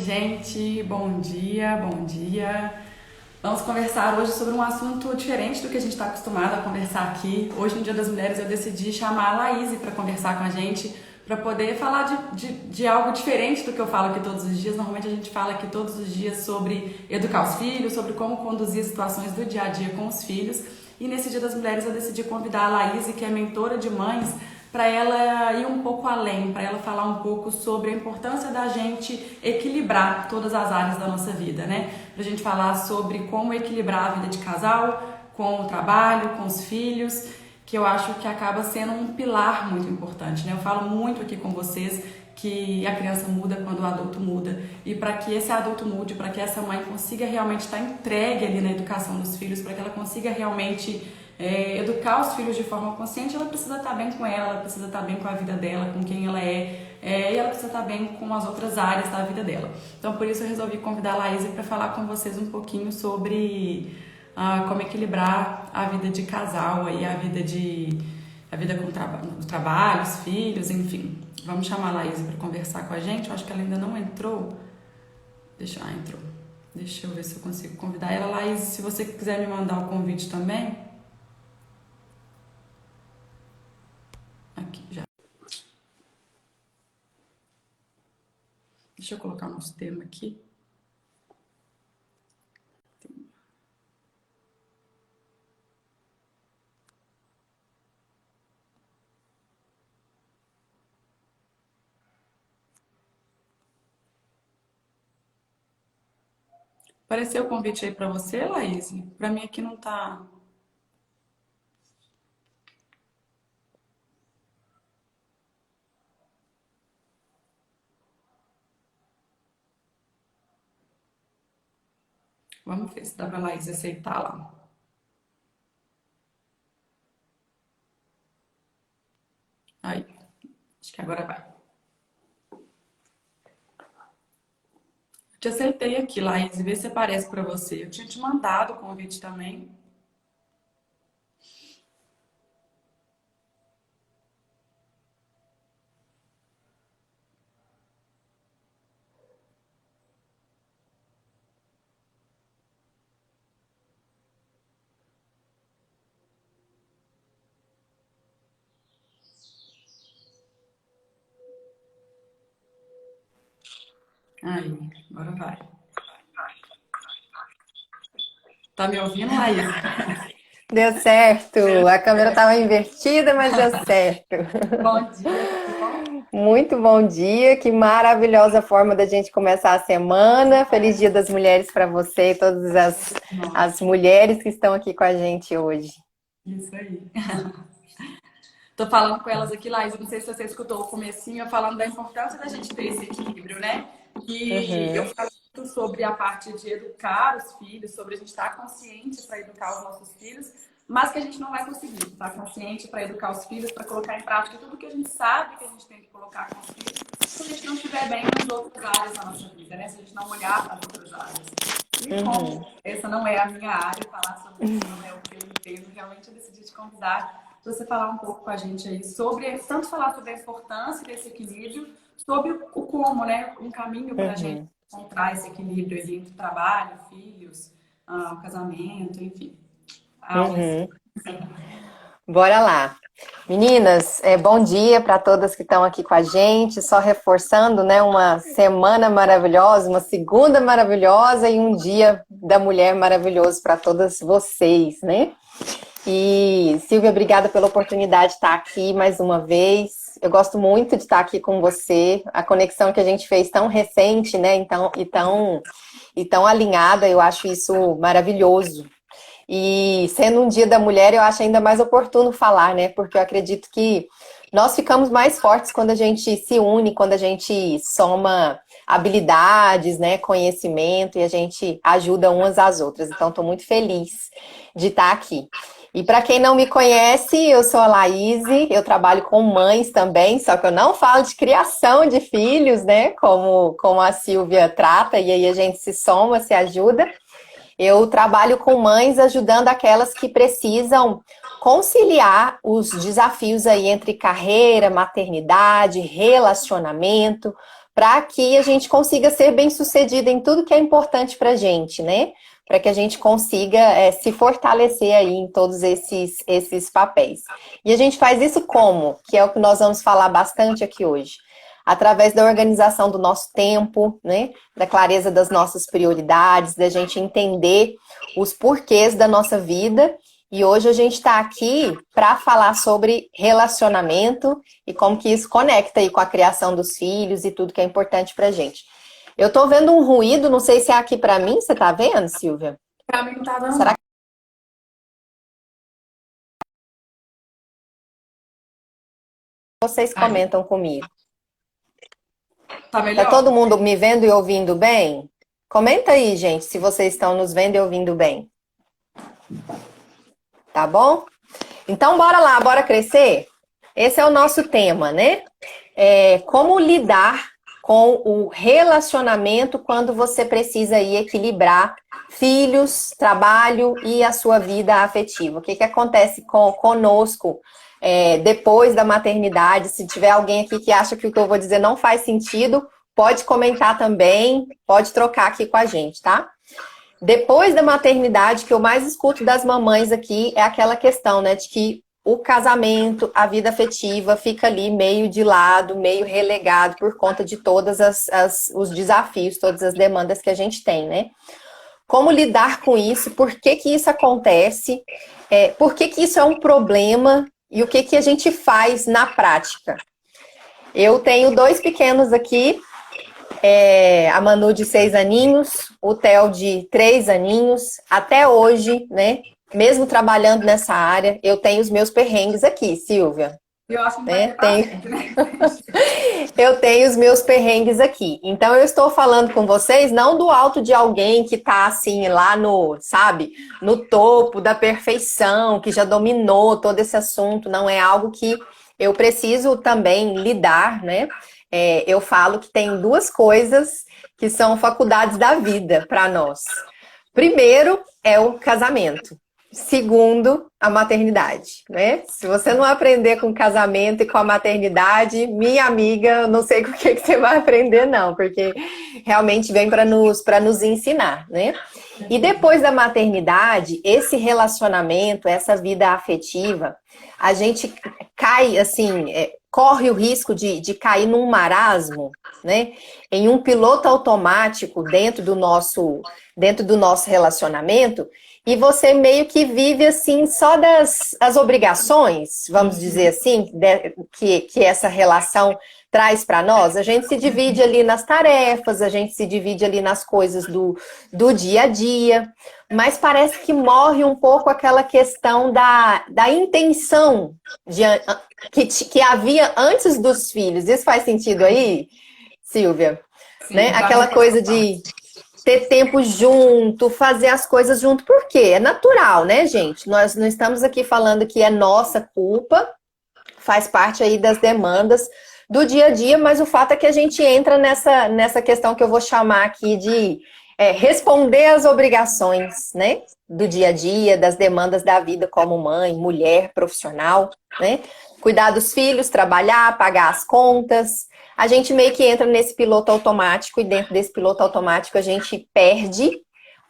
gente, bom dia, bom dia. Vamos conversar hoje sobre um assunto diferente do que a gente está acostumado a conversar aqui. Hoje, no Dia das Mulheres, eu decidi chamar a Laís para conversar com a gente, para poder falar de algo diferente do que eu falo aqui todos os dias. Normalmente a gente fala aqui todos os dias sobre educar os filhos, sobre como conduzir situações do dia a dia com os filhos. E nesse Dia das Mulheres eu decidi convidar a Laís, que é mentora de mães, para ela ir um pouco além, para ela falar um pouco sobre a importância da gente equilibrar todas as áreas da nossa vida, né? Pra gente falar sobre como equilibrar a vida de casal, com o trabalho, com os filhos, que eu acho que acaba sendo um pilar muito importante, né? Eu falo muito aqui com vocês que a criança muda quando o adulto muda, e para que esse adulto mude, para que essa mãe consiga realmente estar entregue ali na educação dos filhos, para que ela consiga realmente educar os filhos de forma consciente, ela precisa estar bem com ela precisa estar bem com a vida dela, com quem ela e ela precisa estar bem com as outras áreas da vida dela. Então, por isso eu resolvi convidar a Laís para falar com vocês um pouquinho sobre como equilibrar a vida de casal, aí, a vida com o trabalho, os filhos, enfim. Vamos chamar a Laís para conversar com a gente. Eu acho que ela ainda não entrou. Entrou. Deixa eu ver se eu consigo convidar ela. Laís, se você quiser me mandar o convite também. Aqui, já. Deixa eu colocar o nosso tema aqui. Apareceu o convite aí pra você, Laís? Pra mim aqui não tá. Vamos ver se dá pra Laís aceitar lá. Aí, acho que agora vai. Eu te aceitei aqui, Laís, vê se aparece pra você. Eu tinha te mandado o convite também. Aí, agora vai. Tá me ouvindo, Laís? Deu certo. A câmera estava invertida, mas deu certo. Bom dia, tudo bom? Muito bom dia. Que maravilhosa forma da gente começar a semana. Feliz Dia das Mulheres para você e todas as Nossa, mulheres que estão aqui com a gente hoje. isso aí. Tô falando com elas aqui, Laís, não sei se você escutou o comecinho, eu falando da importância da gente ter esse equilíbrio, né? E eu Uhum, falo muito sobre a parte de educar os filhos, sobre a gente estar consciente para educar os nossos filhos, mas que a gente não vai conseguir estar consciente para educar os filhos, para colocar em prática tudo que a gente sabe que a gente tem que colocar com os filhos, se a gente não estiver bem nas outras áreas da nossa vida, né? Se a gente não olhar para as outras áreas. E como uhum, essa não é a minha área, falar sobre isso não é o que eu entendo, realmente eu decidi te convidar para você falar um pouco com a gente aí sobre, tanto falar sobre a importância desse equilíbrio, sobre o como, né? Um caminho para a gente uhum, encontrar esse equilíbrio aí entre trabalho, filhos, o casamento, enfim. A aula é uhum. sua. Bora lá. Meninas, bom dia para todas que estão aqui com a gente. Só reforçando, né, uma semana maravilhosa, uma segunda maravilhosa e um dia da mulher maravilhoso para todas vocês, né? E Silvia, obrigada pela oportunidade de estar aqui mais uma vez. Eu gosto muito de estar aqui com você. A conexão que a gente fez tão recente, né? Então, e tão alinhada, eu acho isso maravilhoso. E sendo um Dia da Mulher, eu acho ainda mais oportuno falar, né? Porque eu acredito que nós ficamos mais fortes quando a gente se une, quando a gente soma habilidades, né, conhecimento e a gente ajuda umas às outras. Então, estou muito feliz de estar aqui. E para quem não me conhece, eu sou a Laíse, eu trabalho com mães também, só que eu não falo de criação de filhos, né, como a Silvia trata, e aí a gente se soma, se ajuda. Eu trabalho com mães ajudando aquelas que precisam conciliar os desafios aí entre carreira, maternidade, relacionamento, para que a gente consiga ser bem-sucedido em tudo que é importante para a gente, né? Para que a gente consiga se fortalecer aí em todos esses papéis. E a gente faz isso como? Que é o que nós vamos falar bastante aqui hoje. Através da organização do nosso tempo, né? Da clareza das nossas prioridades, da gente entender os porquês da nossa vida. E hoje a gente está aqui para falar sobre relacionamento e como que isso conecta aí com a criação dos filhos e tudo que é importante para a gente. Eu tô vendo um ruído, não sei se é aqui para mim, você tá vendo, Silvia? Pra mim não tá dando. Será que vocês Aí, comentam comigo? tá Tá melhor? todo mundo me vendo e ouvindo bem? Comenta aí, gente, se vocês estão nos vendo e ouvindo bem. Tá bom? Então, bora lá, bora crescer? Esse é o nosso tema, né? Como lidar com o relacionamento quando você precisa aí equilibrar filhos, trabalho e a sua vida afetiva. O que acontece conosco depois da maternidade? Se tiver alguém aqui que acha que o que eu vou dizer não faz sentido, pode comentar também, pode trocar aqui com a gente, tá? Depois da maternidade, o que eu mais escuto das mamães aqui é aquela questão, né, de que o casamento, a vida afetiva fica ali meio de lado, meio relegado por conta de todos os desafios, todas as demandas que a gente tem, né? Como lidar com isso? Por que que isso acontece? Por que que isso é um problema? E o que que a gente faz na prática? Eu tenho 2 pequenos aqui, a Manu de 6 aninhos, o Theo de 3 aninhos. Até hoje, né? Mesmo trabalhando nessa área, eu tenho os meus perrengues aqui, Silvia. Eu acho que não vai ter pra sempre, né? Eu tenho os meus perrengues aqui. Então, eu estou falando com vocês não do alto de alguém que tá assim lá no, sabe, no topo da perfeição, que já dominou todo esse assunto. Não é algo que eu preciso também lidar, né? Eu falo que tem 2 coisas que são faculdades da vida para nós. Primeiro é o casamento. Segundo, a maternidade, né? Se você não aprender com o casamento e com a maternidade, minha amiga, eu não sei com o que você vai aprender, não, porque realmente vem para nos ensinar, né? E depois da maternidade, esse relacionamento, essa vida afetiva, a gente cai, assim, corre o risco de cair num marasmo, né? Em um piloto automático dentro do nosso relacionamento, e você meio que vive assim só das obrigações, vamos dizer assim, que essa relação traz para nós. A gente se divide ali nas tarefas, a gente se divide ali nas coisas do dia a dia, mas parece que morre um pouco aquela questão da intenção que havia antes dos filhos. Isso faz sentido aí, Silvia? Sim, Né? Aquela coisa de ter tempo junto, fazer as coisas junto. Por quê? É natural, né, gente? Nós não estamos aqui falando que é nossa culpa, faz parte aí das demandas do dia a dia, mas o fato é que a gente entra nessa questão que eu vou chamar aqui de responder às obrigações, né? Do dia a dia, das demandas da vida como mãe, mulher, profissional, né? Cuidar dos filhos, trabalhar, pagar as contas. A gente meio que entra nesse piloto automático e dentro desse piloto automático a gente perde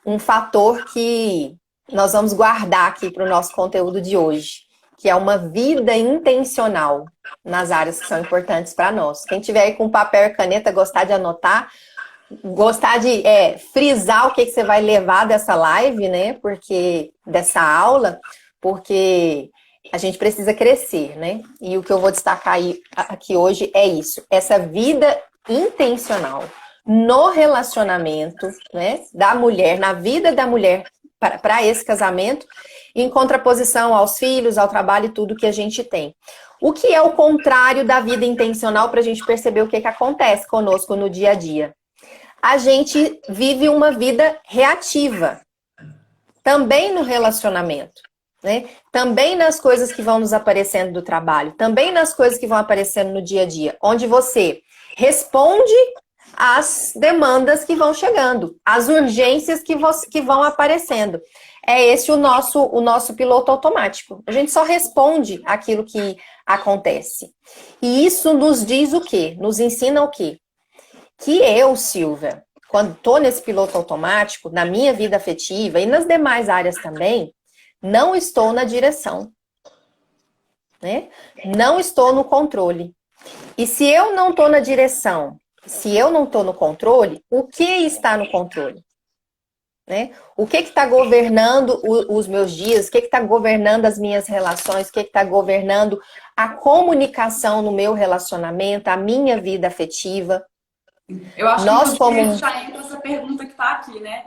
um fator que nós vamos guardar aqui para o nosso conteúdo de hoje, que é uma vida intencional nas áreas que são importantes para nós. Quem tiver aí com papel e caneta, gostar de anotar, gostar de frisar o que você vai levar dessa live, né? Dessa aula, porque a gente precisa crescer, né? E o que eu vou destacar aqui hoje é isso. Essa vida intencional no relacionamento, né, da mulher, na vida da mulher para esse casamento, em contraposição aos filhos, ao trabalho e tudo que a gente tem. O que é o contrário da vida intencional para a gente perceber o que acontece conosco no dia a dia? A gente vive uma vida reativa, também no relacionamento. Né? Também nas coisas que vão nos aparecendo do trabalho, também nas coisas que vão aparecendo no dia a dia, onde você responde às demandas que vão chegando, às urgências que vão aparecendo. É esse o nosso piloto automático. A gente só responde àquilo que acontece. E isso nos diz o quê? Nos ensina o quê? que eu, Silvia, quando estou nesse piloto automático, na minha vida afetiva e nas demais áreas também, não estou na direção, né? Não estou no controle. E se eu não estou na direção, se eu não estou no controle, o que está no controle? Né? O que está governando os meus dias? O que está governando as minhas relações? O que está governando a comunicação no meu relacionamento, a minha vida afetiva? Eu acho Nós que como... isso já entra essa pergunta que está aqui, né?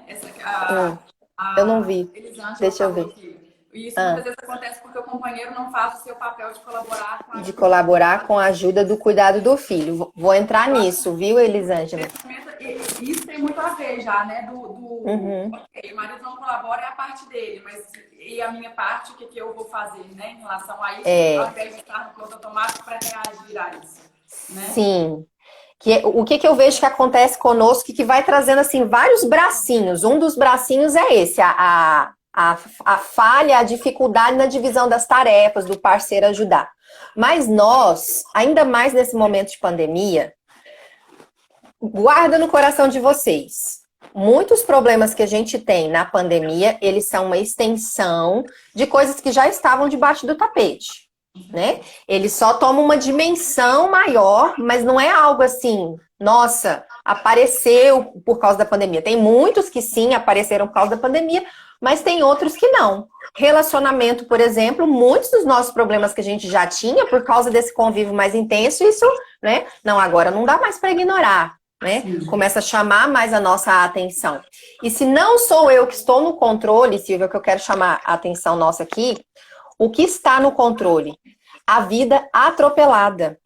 Eu não vi. Elisângela Deixa eu falou ver. que isso muitas vezes acontece porque o companheiro não faz o seu papel de colaborar com a De ajuda colaborar com a ajuda do cuidado do filho. Vou entrar nisso, viu, Elisângela? Isso tem muito a ver já, né? Uhum. Ok, o marido não colabora, é a parte dele, mas e a minha parte, o que eu vou fazer, né? Em relação a isso, ao invés de estar no piloto automático para reagir a isso, né? Sim. O que eu vejo que acontece conosco, que vai trazendo, assim, vários bracinhos. Um dos bracinhos é esse, a falha, a dificuldade na divisão das tarefas, do parceiro ajudar. Mas nós, ainda mais nesse momento de pandemia, guarda no coração de vocês. Muitos problemas que a gente tem na pandemia, eles são uma extensão de coisas que já estavam debaixo do tapete, né? Eles só tomam uma dimensão maior, mas não é algo assim, nossa, apareceu por causa da pandemia. Tem muitos que sim, apareceram por causa da pandemia, mas tem outros que não. Relacionamento, por exemplo, muitos dos nossos problemas que a gente já tinha por causa desse convívio mais intenso, isso, né? Não, agora não dá mais para ignorar. Né? Começa a chamar mais a nossa atenção. E se não sou eu que estou no controle, Silvia, que eu quero chamar a atenção nossa aqui, o que está no controle? A vida atropelada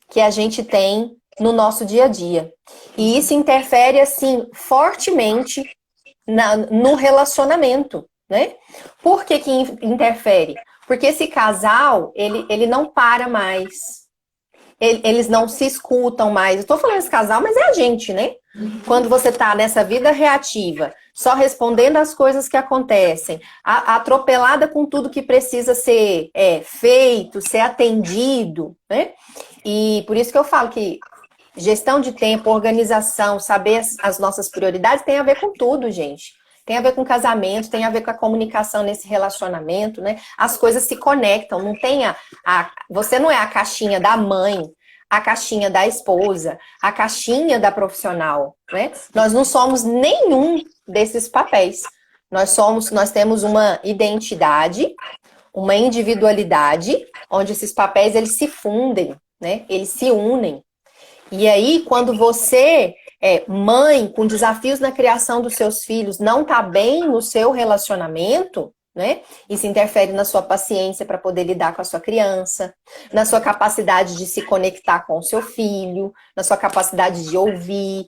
que a gente tem no nosso dia a dia. E isso interfere, assim, fortemente no relacionamento, né? Por que que interfere? Porque esse casal, ele não para mais. Eles não se escutam mais. Eu tô falando esse casal, mas é a gente, né? Quando você tá nessa vida reativa, só respondendo às coisas que acontecem, atropelada com tudo que precisa ser feito, ser atendido, né? E por isso que eu falo que gestão de tempo, organização, saber as nossas prioridades tem a ver com tudo, gente. Tem a ver com casamento, tem a ver com a comunicação nesse relacionamento, né? As coisas se conectam, não tem você não é a caixinha da mãe, a caixinha da esposa, a caixinha da profissional, né? Nós não somos nenhum desses papéis. Nós temos uma identidade, uma individualidade, onde esses papéis eles se fundem, né? Eles se unem. E aí, quando você mãe, com desafios na criação dos seus filhos, não tá bem no seu relacionamento, né? Isso interfere na sua paciência para poder lidar com a sua criança, na sua capacidade de se conectar com o seu filho, na sua capacidade de ouvir,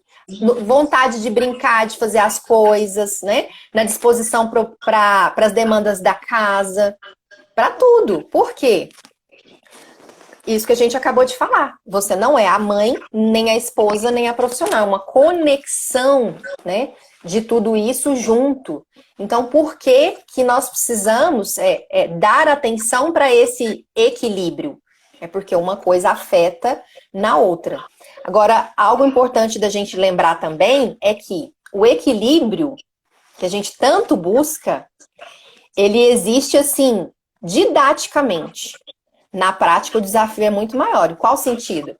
vontade de brincar, de fazer as coisas, né? Na disposição para as demandas da casa, para tudo. Por quê? Isso que a gente acabou de falar. Você não é a mãe, nem a esposa, nem a profissional. É uma conexão, né, de tudo isso junto. Então, por que que nós precisamos dar atenção para esse equilíbrio? É porque uma coisa afeta na outra. Agora, algo importante da gente lembrar também é que o equilíbrio que a gente tanto busca, ele existe assim, didaticamente. Na prática, o desafio é muito maior. Em qual sentido?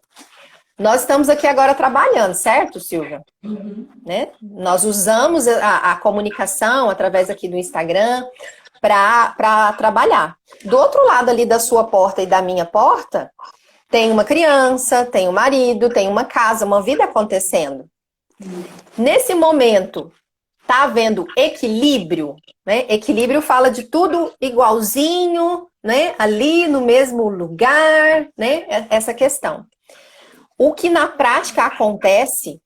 Nós estamos aqui agora trabalhando, certo, Silvia? Uhum. Né? Nós usamos a comunicação através aqui do Instagram para trabalhar. Do outro lado ali da sua porta e da minha porta, tem uma criança, tem um marido, tem uma casa, uma vida acontecendo. Nesse momento, tá havendo equilíbrio, né? Equilíbrio fala de tudo igualzinho, né? Ali no mesmo lugar, né? Essa questão. O que na prática acontece,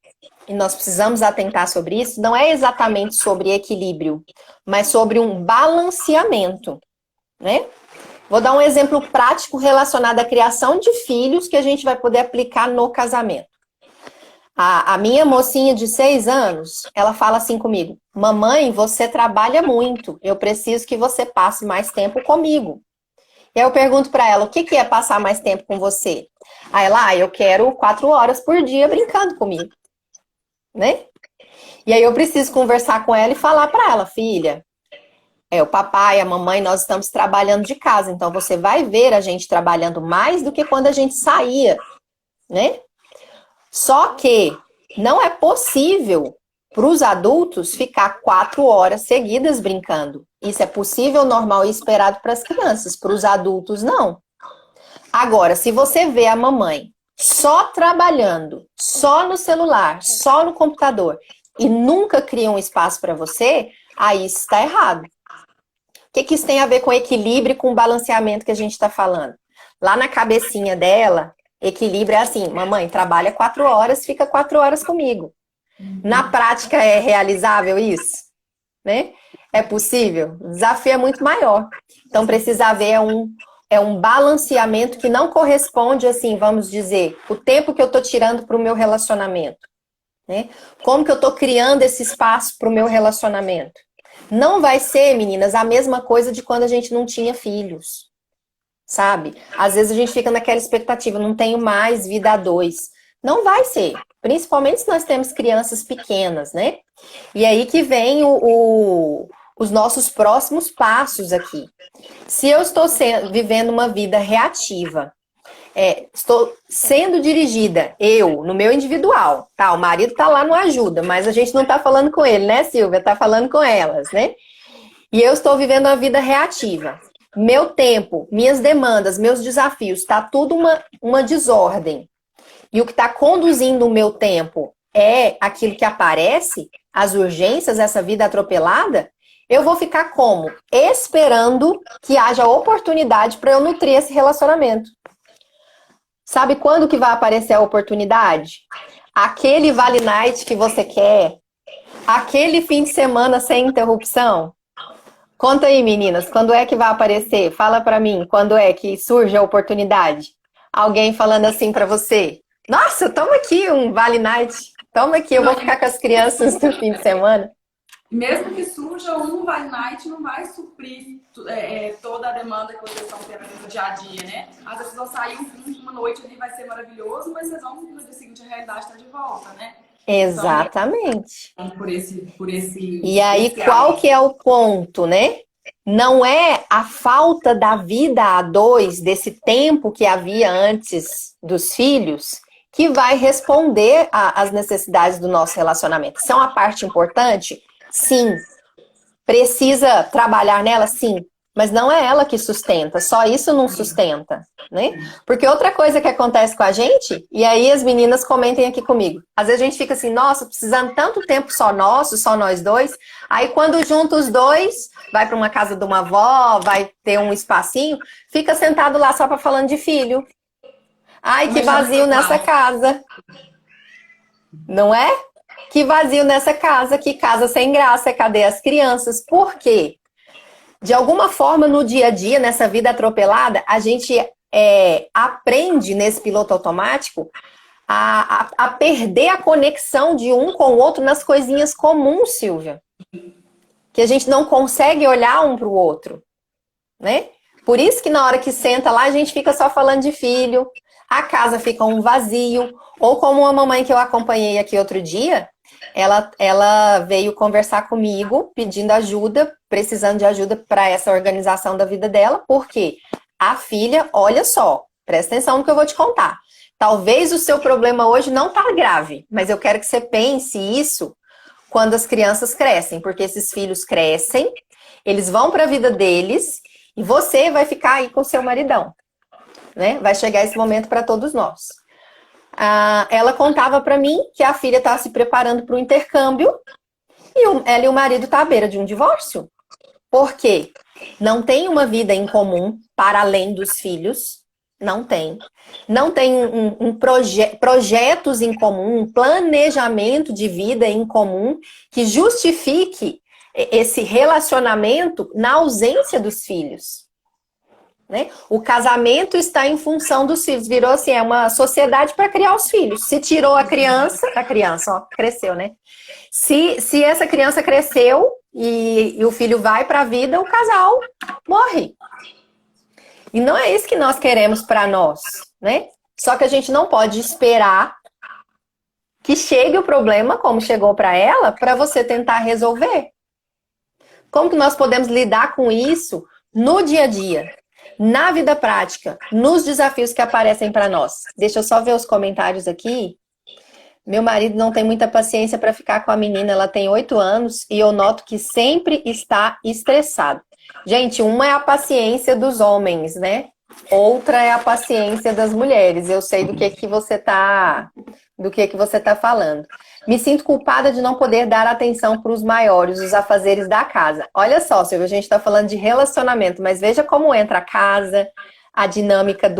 e nós precisamos atentar sobre isso, não é exatamente sobre equilíbrio, mas sobre um balanceamento, né? Vou dar um exemplo prático relacionado à criação de filhos que a gente vai poder aplicar no casamento. A minha mocinha de 6 anos, ela fala assim comigo: mamãe, você trabalha muito, eu preciso que você passe mais tempo comigo. E aí eu pergunto para ela, o que é passar mais tempo com você? Aí ela, eu quero 4 horas por dia brincando comigo. né? E aí eu preciso conversar com ela e falar para ela, filha, o papai, a mamãe, nós estamos trabalhando de casa, então você vai ver a gente trabalhando mais do que quando a gente saía, né? Só que não é possível para os adultos ficar 4 horas seguidas brincando. Isso é possível, normal e esperado para as crianças. Para os adultos, não. Agora, se você vê a mamãe só trabalhando, só no celular, só no computador, e nunca cria um espaço para você, aí isso está errado. O que isso tem a ver com equilíbrio e com balanceamento que a gente está falando? Lá na cabecinha dela, equilíbrio é assim, mamãe, trabalha 4 horas, fica 4 horas comigo. Na prática é realizável isso? Né? É possível? O desafio é muito maior. Então precisa haver um balanceamento que não corresponde, assim, vamos dizer, o tempo que eu estou tirando para o meu relacionamento. Né? Como que eu estou criando esse espaço para o meu relacionamento? Não vai ser, meninas, a mesma coisa de quando a gente não tinha filhos. Sabe? Às vezes a gente fica naquela expectativa, não tenho mais vida a dois. Não vai ser. Principalmente se nós temos crianças pequenas, né? E aí que vem os nossos próximos passos aqui. Se eu estou vivendo uma vida reativa, estou sendo dirigida, no meu individual, tá? O marido tá lá no ajuda, mas a gente não tá falando com ele, né, Silvia? Tá falando com elas, né? E eu estou vivendo uma vida reativa. Meu tempo, minhas demandas, meus desafios, tá tudo uma desordem. E o que está conduzindo o meu tempo é aquilo que aparece, as urgências, essa vida atropelada, eu vou ficar como? Esperando que haja oportunidade para eu nutrir esse relacionamento. Sabe quando que vai aparecer a oportunidade? Aquele Vale Night que você quer, aquele fim de semana sem interrupção. Conta aí, meninas, quando é que vai aparecer? Fala para mim, quando é que surge a oportunidade? Alguém falando assim para você: nossa, toma aqui um Vale Night, toma aqui, eu vou ficar com as crianças no fim de semana. Mesmo que surja um Vale Night, não vai suprir toda a demanda que vocês estão tendo no dia a dia, né? Às vezes vão sair uma noite ali, vai ser maravilhoso, mas vocês vão no dia seguinte a realidade está de volta, né? Exatamente. Então, por esse E aí, qual que é o ponto, né? Não é a falta da vida a dois, desse tempo que havia antes dos filhos, que vai responder às necessidades do nosso relacionamento. São a parte importante? Sim. Precisa trabalhar nela? Sim. Mas não é ela que sustenta, só isso não sustenta, né? Porque outra coisa que acontece com a gente, e aí as meninas comentem aqui comigo, às vezes a gente fica assim, nossa, precisando tanto tempo só nosso, só nós dois, aí quando junta os dois, vai para uma casa de uma avó, vai ter um espacinho, fica sentado lá só para falando de filho. Ai, que vazio nessa casa. Não é? Que vazio nessa casa, que casa sem graça, cadê as crianças? Por quê? De alguma forma, no dia a dia, nessa vida atropelada, a gente aprende nesse piloto automático a perder a conexão de um com o outro nas coisinhas comuns, Silvia. Que a gente não consegue olhar um para o outro, né? Por isso que na hora que senta lá, a gente fica só falando de filho, a casa fica um vazio, ou como uma mamãe que eu acompanhei aqui outro dia, ela veio conversar comigo, pedindo ajuda, precisando de ajuda para essa organização da vida dela, porque a filha, olha só, presta atenção no que eu vou te contar. Talvez o seu problema hoje não tá grave, mas eu quero que você pense isso quando as crianças crescem, porque esses filhos crescem, eles vão para a vida deles e você vai ficar aí com o seu maridão, né? Vai chegar esse momento para todos nós. Ela contava para mim que a filha estava se preparando para o intercâmbio e ela e o marido estão à beira de um divórcio. Por quê? Não tem uma vida em comum para além dos filhos. Não tem. Não tem projetos em comum, um planejamento de vida em comum que justifique esse relacionamento na ausência dos filhos. Né? O casamento está em função dos filhos, virou assim, é uma sociedade para criar os filhos. Se tirou a criança, ó, cresceu, né? Se essa criança cresceu e o filho vai para a vida, o casal morre. E não é isso que nós queremos para nós, né? Só que a gente não pode esperar que chegue o problema, como chegou para ela, para você tentar resolver. Como que nós podemos lidar com isso no dia a dia, na vida prática, nos desafios que aparecem para nós? Deixa eu só ver os comentários aqui. Meu marido não tem muita paciência para ficar com a menina, ela tem 8 anos e eu noto que sempre está estressado. Gente, uma é a paciência dos homens, né? Outra é a paciência das mulheres. Eu sei do que você tá falando. Me sinto culpada de não poder dar atenção para os maiores, os afazeres da casa. Olha só, Silvia, a gente está falando de relacionamento, mas veja como entra a casa, a dinâmica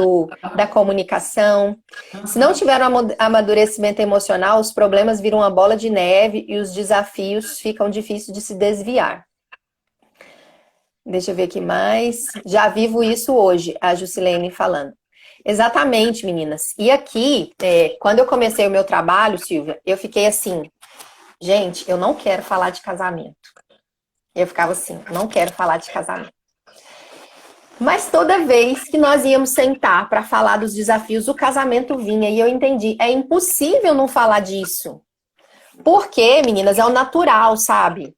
da comunicação. Se não tiver um amadurecimento emocional, os problemas viram uma bola de neve e os desafios ficam difíceis de se desviar. Deixa eu ver aqui mais. Já vivo isso hoje, a Jusilene falando. Exatamente, meninas. E aqui, quando eu comecei o meu trabalho, Silvia, eu fiquei assim, gente, eu não quero falar de casamento. Eu ficava assim, não quero falar de casamento. Mas toda vez que nós íamos sentar para falar dos desafios, o casamento vinha e eu entendi, é impossível não falar disso. Porque, meninas, é o natural, sabe?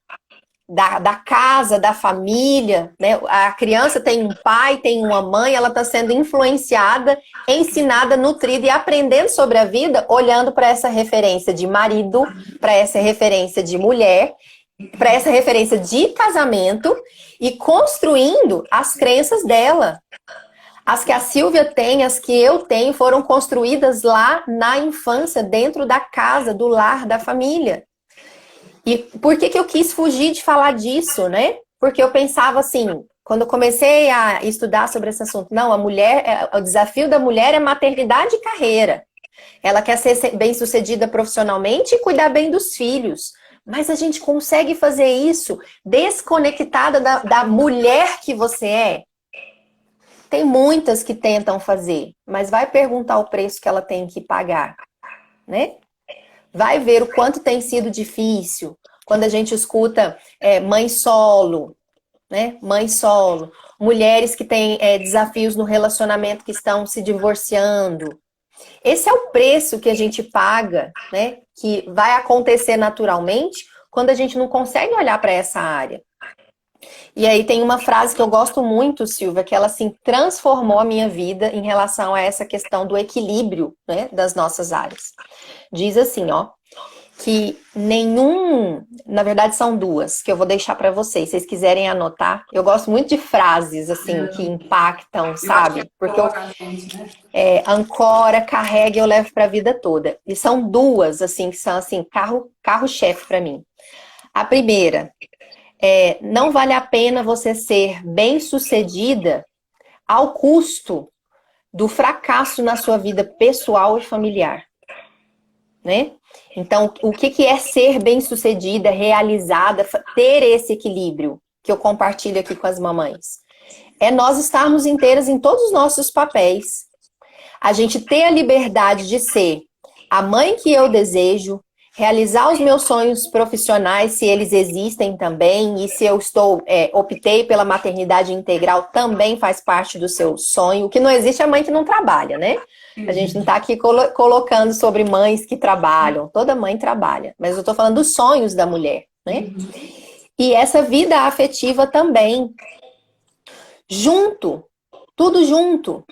Da casa, da família, né? A criança tem um pai, tem uma mãe, ela está sendo influenciada, ensinada, nutrida e aprendendo sobre a vida, olhando para essa referência de marido, para essa referência de mulher, para essa referência de casamento e construindo as crenças dela. As que a Silvia tem, as que eu tenho, foram construídas lá na infância, dentro da casa, do lar, da família. E por que eu quis fugir de falar disso, né? Porque eu pensava assim, quando eu comecei a estudar sobre esse assunto, não, o desafio da mulher é maternidade e carreira. Ela quer ser bem-sucedida profissionalmente e cuidar bem dos filhos. Mas a gente consegue fazer isso desconectada da mulher que você é? Tem muitas que tentam fazer, mas vai perguntar o preço que ela tem que pagar, né? Vai ver o quanto tem sido difícil quando a gente escuta mãe solo, né? Mãe solo, mulheres que têm desafios no relacionamento que estão se divorciando. Esse é o preço que a gente paga, né? Que vai acontecer naturalmente quando a gente não consegue olhar para essa área. E aí tem uma frase que eu gosto muito, Silvia, que ela assim transformou a minha vida em relação a essa questão do equilíbrio, né, das nossas áreas. Diz assim, ó, que na verdade são duas, que eu vou deixar para vocês, se vocês quiserem anotar. Eu gosto muito de frases, assim, que impactam, sabe? Porque ancora, carrega e eu levo para a vida toda. E são duas, assim, que são, assim, carro-chefe para mim. A primeira, não vale a pena você ser bem-sucedida ao custo do fracasso na sua vida pessoal e familiar, né? Então, o que é ser bem-sucedida, realizada, ter esse equilíbrio que eu compartilho aqui com as mamães? É nós estarmos inteiras em todos os nossos papéis. A gente ter a liberdade de ser a mãe que eu desejo, realizar os meus sonhos profissionais, se eles existem também, e se eu optei pela maternidade integral, também faz parte do seu sonho. O que não existe é a mãe que não trabalha, né? A gente não está aqui colocando sobre mães que trabalham. Toda mãe trabalha. Mas eu estou falando dos sonhos da mulher, né? E essa vida afetiva também. Junto. Tudo junto.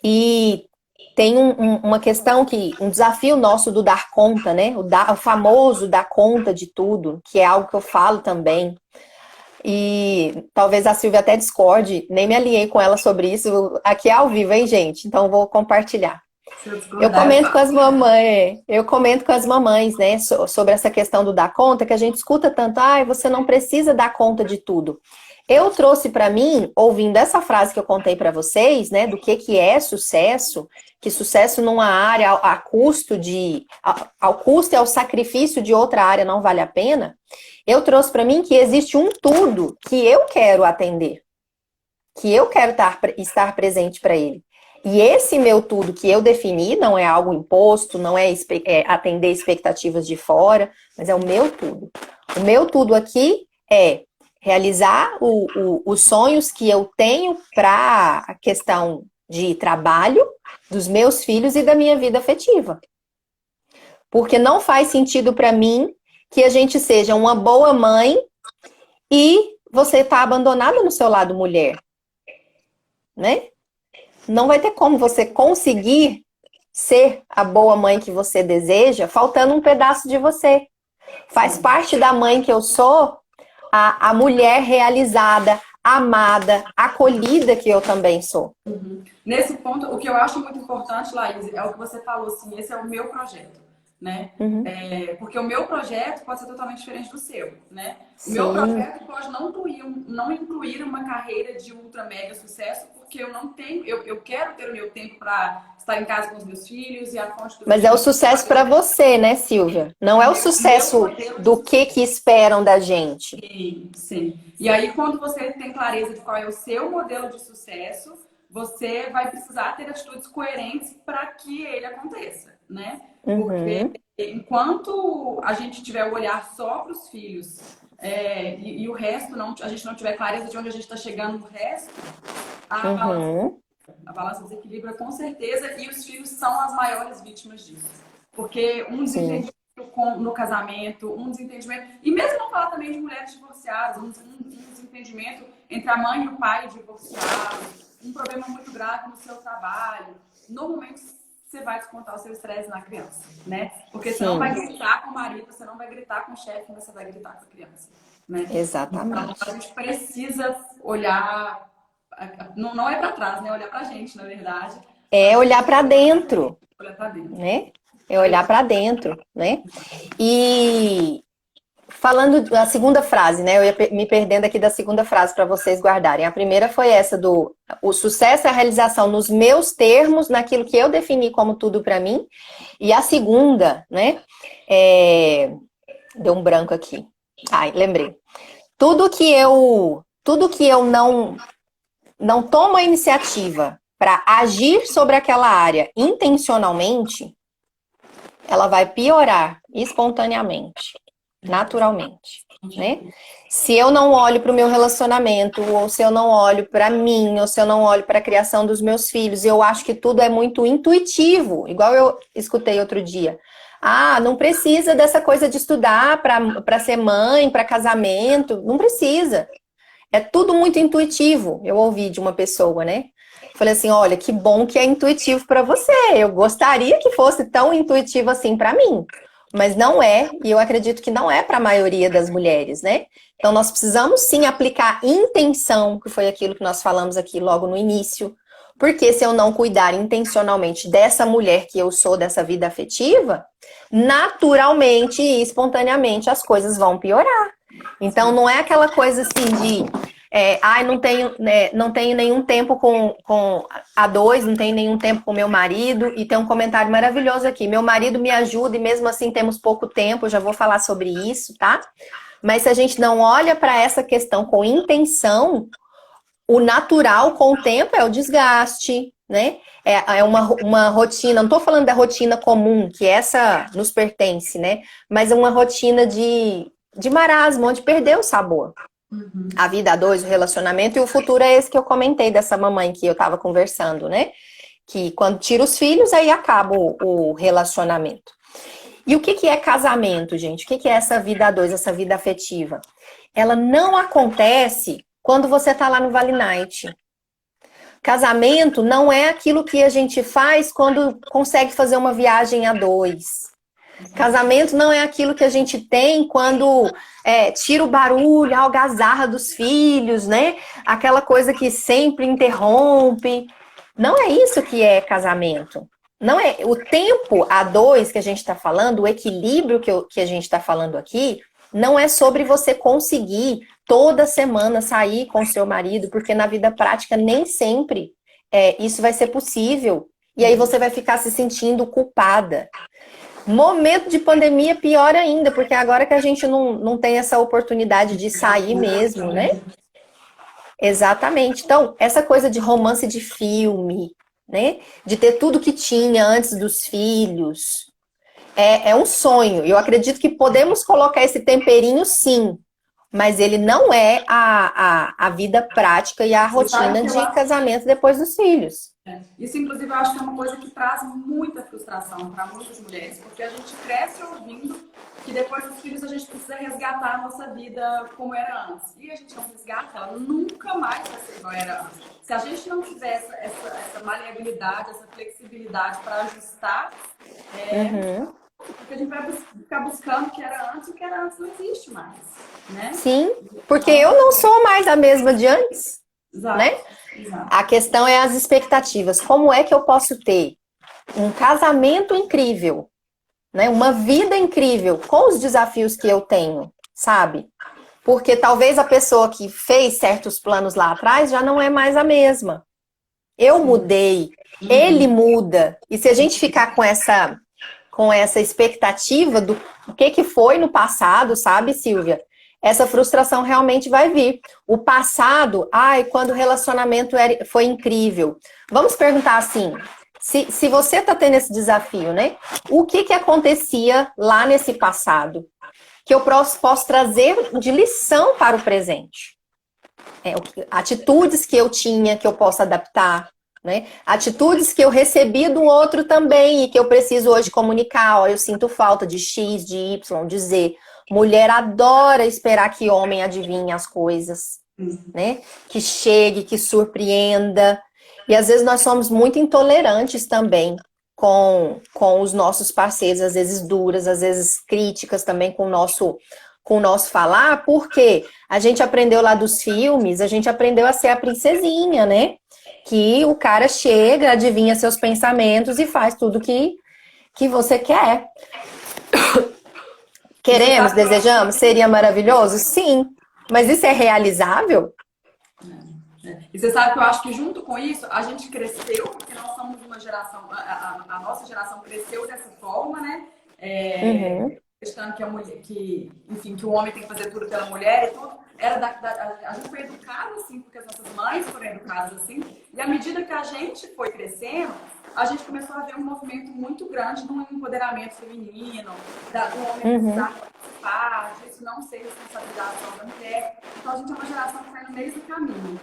E tem uma questão um desafio nosso do dar conta, né? O famoso dar conta de tudo, que é algo que eu falo também. E talvez a Silvia até discorde, nem me alinhei com ela sobre isso. Aqui é ao vivo, hein, gente? Então eu vou compartilhar. Eu comento com as mamães, né, sobre essa questão do dar conta, que a gente escuta tanto, você não precisa dar conta de tudo. Eu trouxe para mim, ouvindo essa frase que eu contei para vocês, né, do que é sucesso, que sucesso numa área ao custo e ao sacrifício de outra área não vale a pena. Eu trouxe para mim que existe um tudo que eu quero atender, que eu quero estar presente para ele. E esse meu tudo que eu defini não é algo imposto, não é atender expectativas de fora, mas é o meu tudo. O meu tudo aqui é realizar os sonhos que eu tenho para a questão de trabalho, dos meus filhos e da minha vida afetiva. Porque não faz sentido para mim que a gente seja uma boa mãe e você tá abandonada no seu lado mulher, né? Não vai ter como você conseguir ser a boa mãe que você deseja, faltando um pedaço de você. Faz parte da mãe que eu sou, a mulher realizada, amada, acolhida que eu também sou. Nesse ponto, o que eu acho muito importante, Laís, é o que você falou, assim, esse é o meu projeto, né? Porque o meu projeto pode ser totalmente diferente do seu, né? O meu projeto pode não incluir uma carreira de ultra mega sucesso, porque eu não tenho, eu quero ter o meu tempo para estar em casa com os meus filhos e a fonte do Mas é o sucesso para você, né, Silvia? Não é o sucesso do que esperam da gente. Sim, sim. E aí, quando você tem clareza de qual é o seu modelo de sucesso, você vai precisar ter atitudes coerentes para que ele aconteça, né? Porque enquanto a gente tiver o olhar só para os filhos e o resto, a gente não tiver clareza de onde a gente está chegando no resto, a balança desequilibra com certeza, e os filhos são as maiores vítimas disso. Porque um desentendimento no casamento, um desentendimento, e mesmo não falar também de mulheres divorciadas, um desentendimento entre a mãe e o pai divorciados, um problema muito grave no seu trabalho, normalmente você vai descontar o seu estresse na criança, né? Porque você não vai gritar com o marido, você não vai gritar com o chefe, mas você vai gritar com a criança, né? Exatamente. Então, a gente precisa olhar, não é para trás, né? Olhar pra gente, na verdade. É olhar para dentro. Olhar pra dentro. Né? É olhar para dentro, né? E falando da segunda frase, né? Eu ia me perdendo aqui da segunda frase para vocês guardarem. A primeira foi essa do o sucesso é a realização nos meus termos, naquilo que eu defini como tudo para mim. E a segunda, né? Deu um branco aqui. Ai, lembrei. Tudo que eu não tomo a iniciativa para agir sobre aquela área intencionalmente, ela vai piorar espontaneamente, naturalmente, né? Se eu não olho para o meu relacionamento, ou se eu não olho para mim, ou se eu não olho para a criação dos meus filhos, eu acho que tudo é muito intuitivo, igual eu escutei outro dia. Ah, não precisa dessa coisa de estudar para ser mãe, para casamento, não precisa. É tudo muito intuitivo, eu ouvi de uma pessoa, né? Falei assim, olha, que bom que é intuitivo para você. Eu gostaria que fosse tão intuitivo assim para mim. Mas não é, e eu acredito que não é para a maioria das mulheres, né? Então nós precisamos sim aplicar intenção, que foi aquilo que nós falamos aqui logo no início. Porque se eu não cuidar intencionalmente dessa mulher que eu sou, dessa vida afetiva, naturalmente e espontaneamente as coisas vão piorar. Então não é aquela coisa assim de não tenho nenhum tempo com a dois, não tenho nenhum tempo com meu marido, e tem um comentário maravilhoso aqui, meu marido me ajuda e mesmo assim temos pouco tempo, eu já vou falar sobre isso, tá? Mas se a gente não olha para essa questão com intenção, o natural com o tempo é o desgaste, né? É uma rotina, não estou falando da rotina comum, que essa nos pertence, né? Mas é uma rotina de marasmo, onde perdeu o sabor. A vida a dois, o relacionamento, e o futuro é esse que eu comentei dessa mamãe que eu tava conversando, né? Que quando tira os filhos, aí acaba o relacionamento. E o que é casamento, gente? O que é essa vida a dois, essa vida afetiva? Ela não acontece quando você tá lá no Vale Night. Casamento não é aquilo que a gente faz quando consegue fazer uma viagem a dois. Casamento não é aquilo que a gente tem quando tira o barulho, a algazarra dos filhos, né? Aquela coisa que sempre interrompe. Não é isso que é casamento. Não é o tempo a dois que a gente está falando, o equilíbrio que a gente está falando aqui, não é sobre você conseguir toda semana sair com seu marido, porque na vida prática nem sempre isso vai ser possível. E aí você vai ficar se sentindo culpada. Momento de pandemia, pior ainda, porque agora que a gente não tem essa oportunidade de sair mesmo, né? Exatamente. Então, essa coisa de romance de filme, né? De ter tudo que tinha antes dos filhos, é um sonho. Eu acredito que podemos colocar esse temperinho, sim, mas ele não é a vida prática e a rotina de casamento depois dos filhos. Isso, inclusive, eu acho que é uma coisa que traz muita frustração para muitas mulheres, porque a gente cresce ouvindo que depois dos filhos a gente precisa resgatar a nossa vida como era antes. E a gente não resgata, ela nunca mais vai ser igual era antes. Se a gente não tiver essa maleabilidade, essa flexibilidade para ajustar, Uhum. porque a gente vai ficar buscando o que era antes, e o que era antes não existe mais, né? Sim, porque Então, eu não sou mais a mesma de antes, né? exato, exato. A questão é as expectativas. Como é que eu posso ter um casamento incrível, né? Uma vida incrível com os desafios que eu tenho, sabe? Porque talvez a pessoa que fez certos planos lá atrás já não é mais a mesma. Eu Sim. mudei, ele Uhum. muda. E se a gente ficar com essa expectativa do que foi no passado, sabe, Silvia? Essa frustração realmente vai vir. O passado, ai, quando o relacionamento foi incrível. Vamos perguntar assim, se você tá tendo esse desafio, né? O que acontecia lá nesse passado? Que eu posso trazer de lição para o presente. Atitudes que eu tinha, que eu posso adaptar, né? Atitudes que eu recebi do outro também e que eu preciso hoje comunicar. Ó, eu sinto falta de X, de Y, de Z. Mulher adora esperar que homem adivinhe as coisas, né? Que chegue, que surpreenda. E às vezes nós somos muito intolerantes também com os nossos parceiros, às vezes duras, às vezes críticas também com o nosso falar, porque a gente aprendeu lá dos filmes, a gente aprendeu a ser a princesinha, né? Que o cara chega, adivinha seus pensamentos e faz tudo que você quer. E você Queremos, sabe que eu acho desejamos, seria maravilhoso? Sim. Mas isso é realizável? E você sabe que eu acho que junto com isso, a gente cresceu, porque nós somos uma geração, a nossa geração cresceu dessa forma, né? Uhum, Acreditando que a mulher, enfim, que o homem tem que fazer tudo pela mulher e tudo. A gente foi educado assim, porque as nossas mães foram educadas assim. E à medida que a gente foi crescendo, a gente começou a ver um movimento muito grande do empoderamento feminino, do homem uhum, precisar participar, disso não ser responsabilidade só da mulher. Então a gente é uma geração que está no meio do caminho.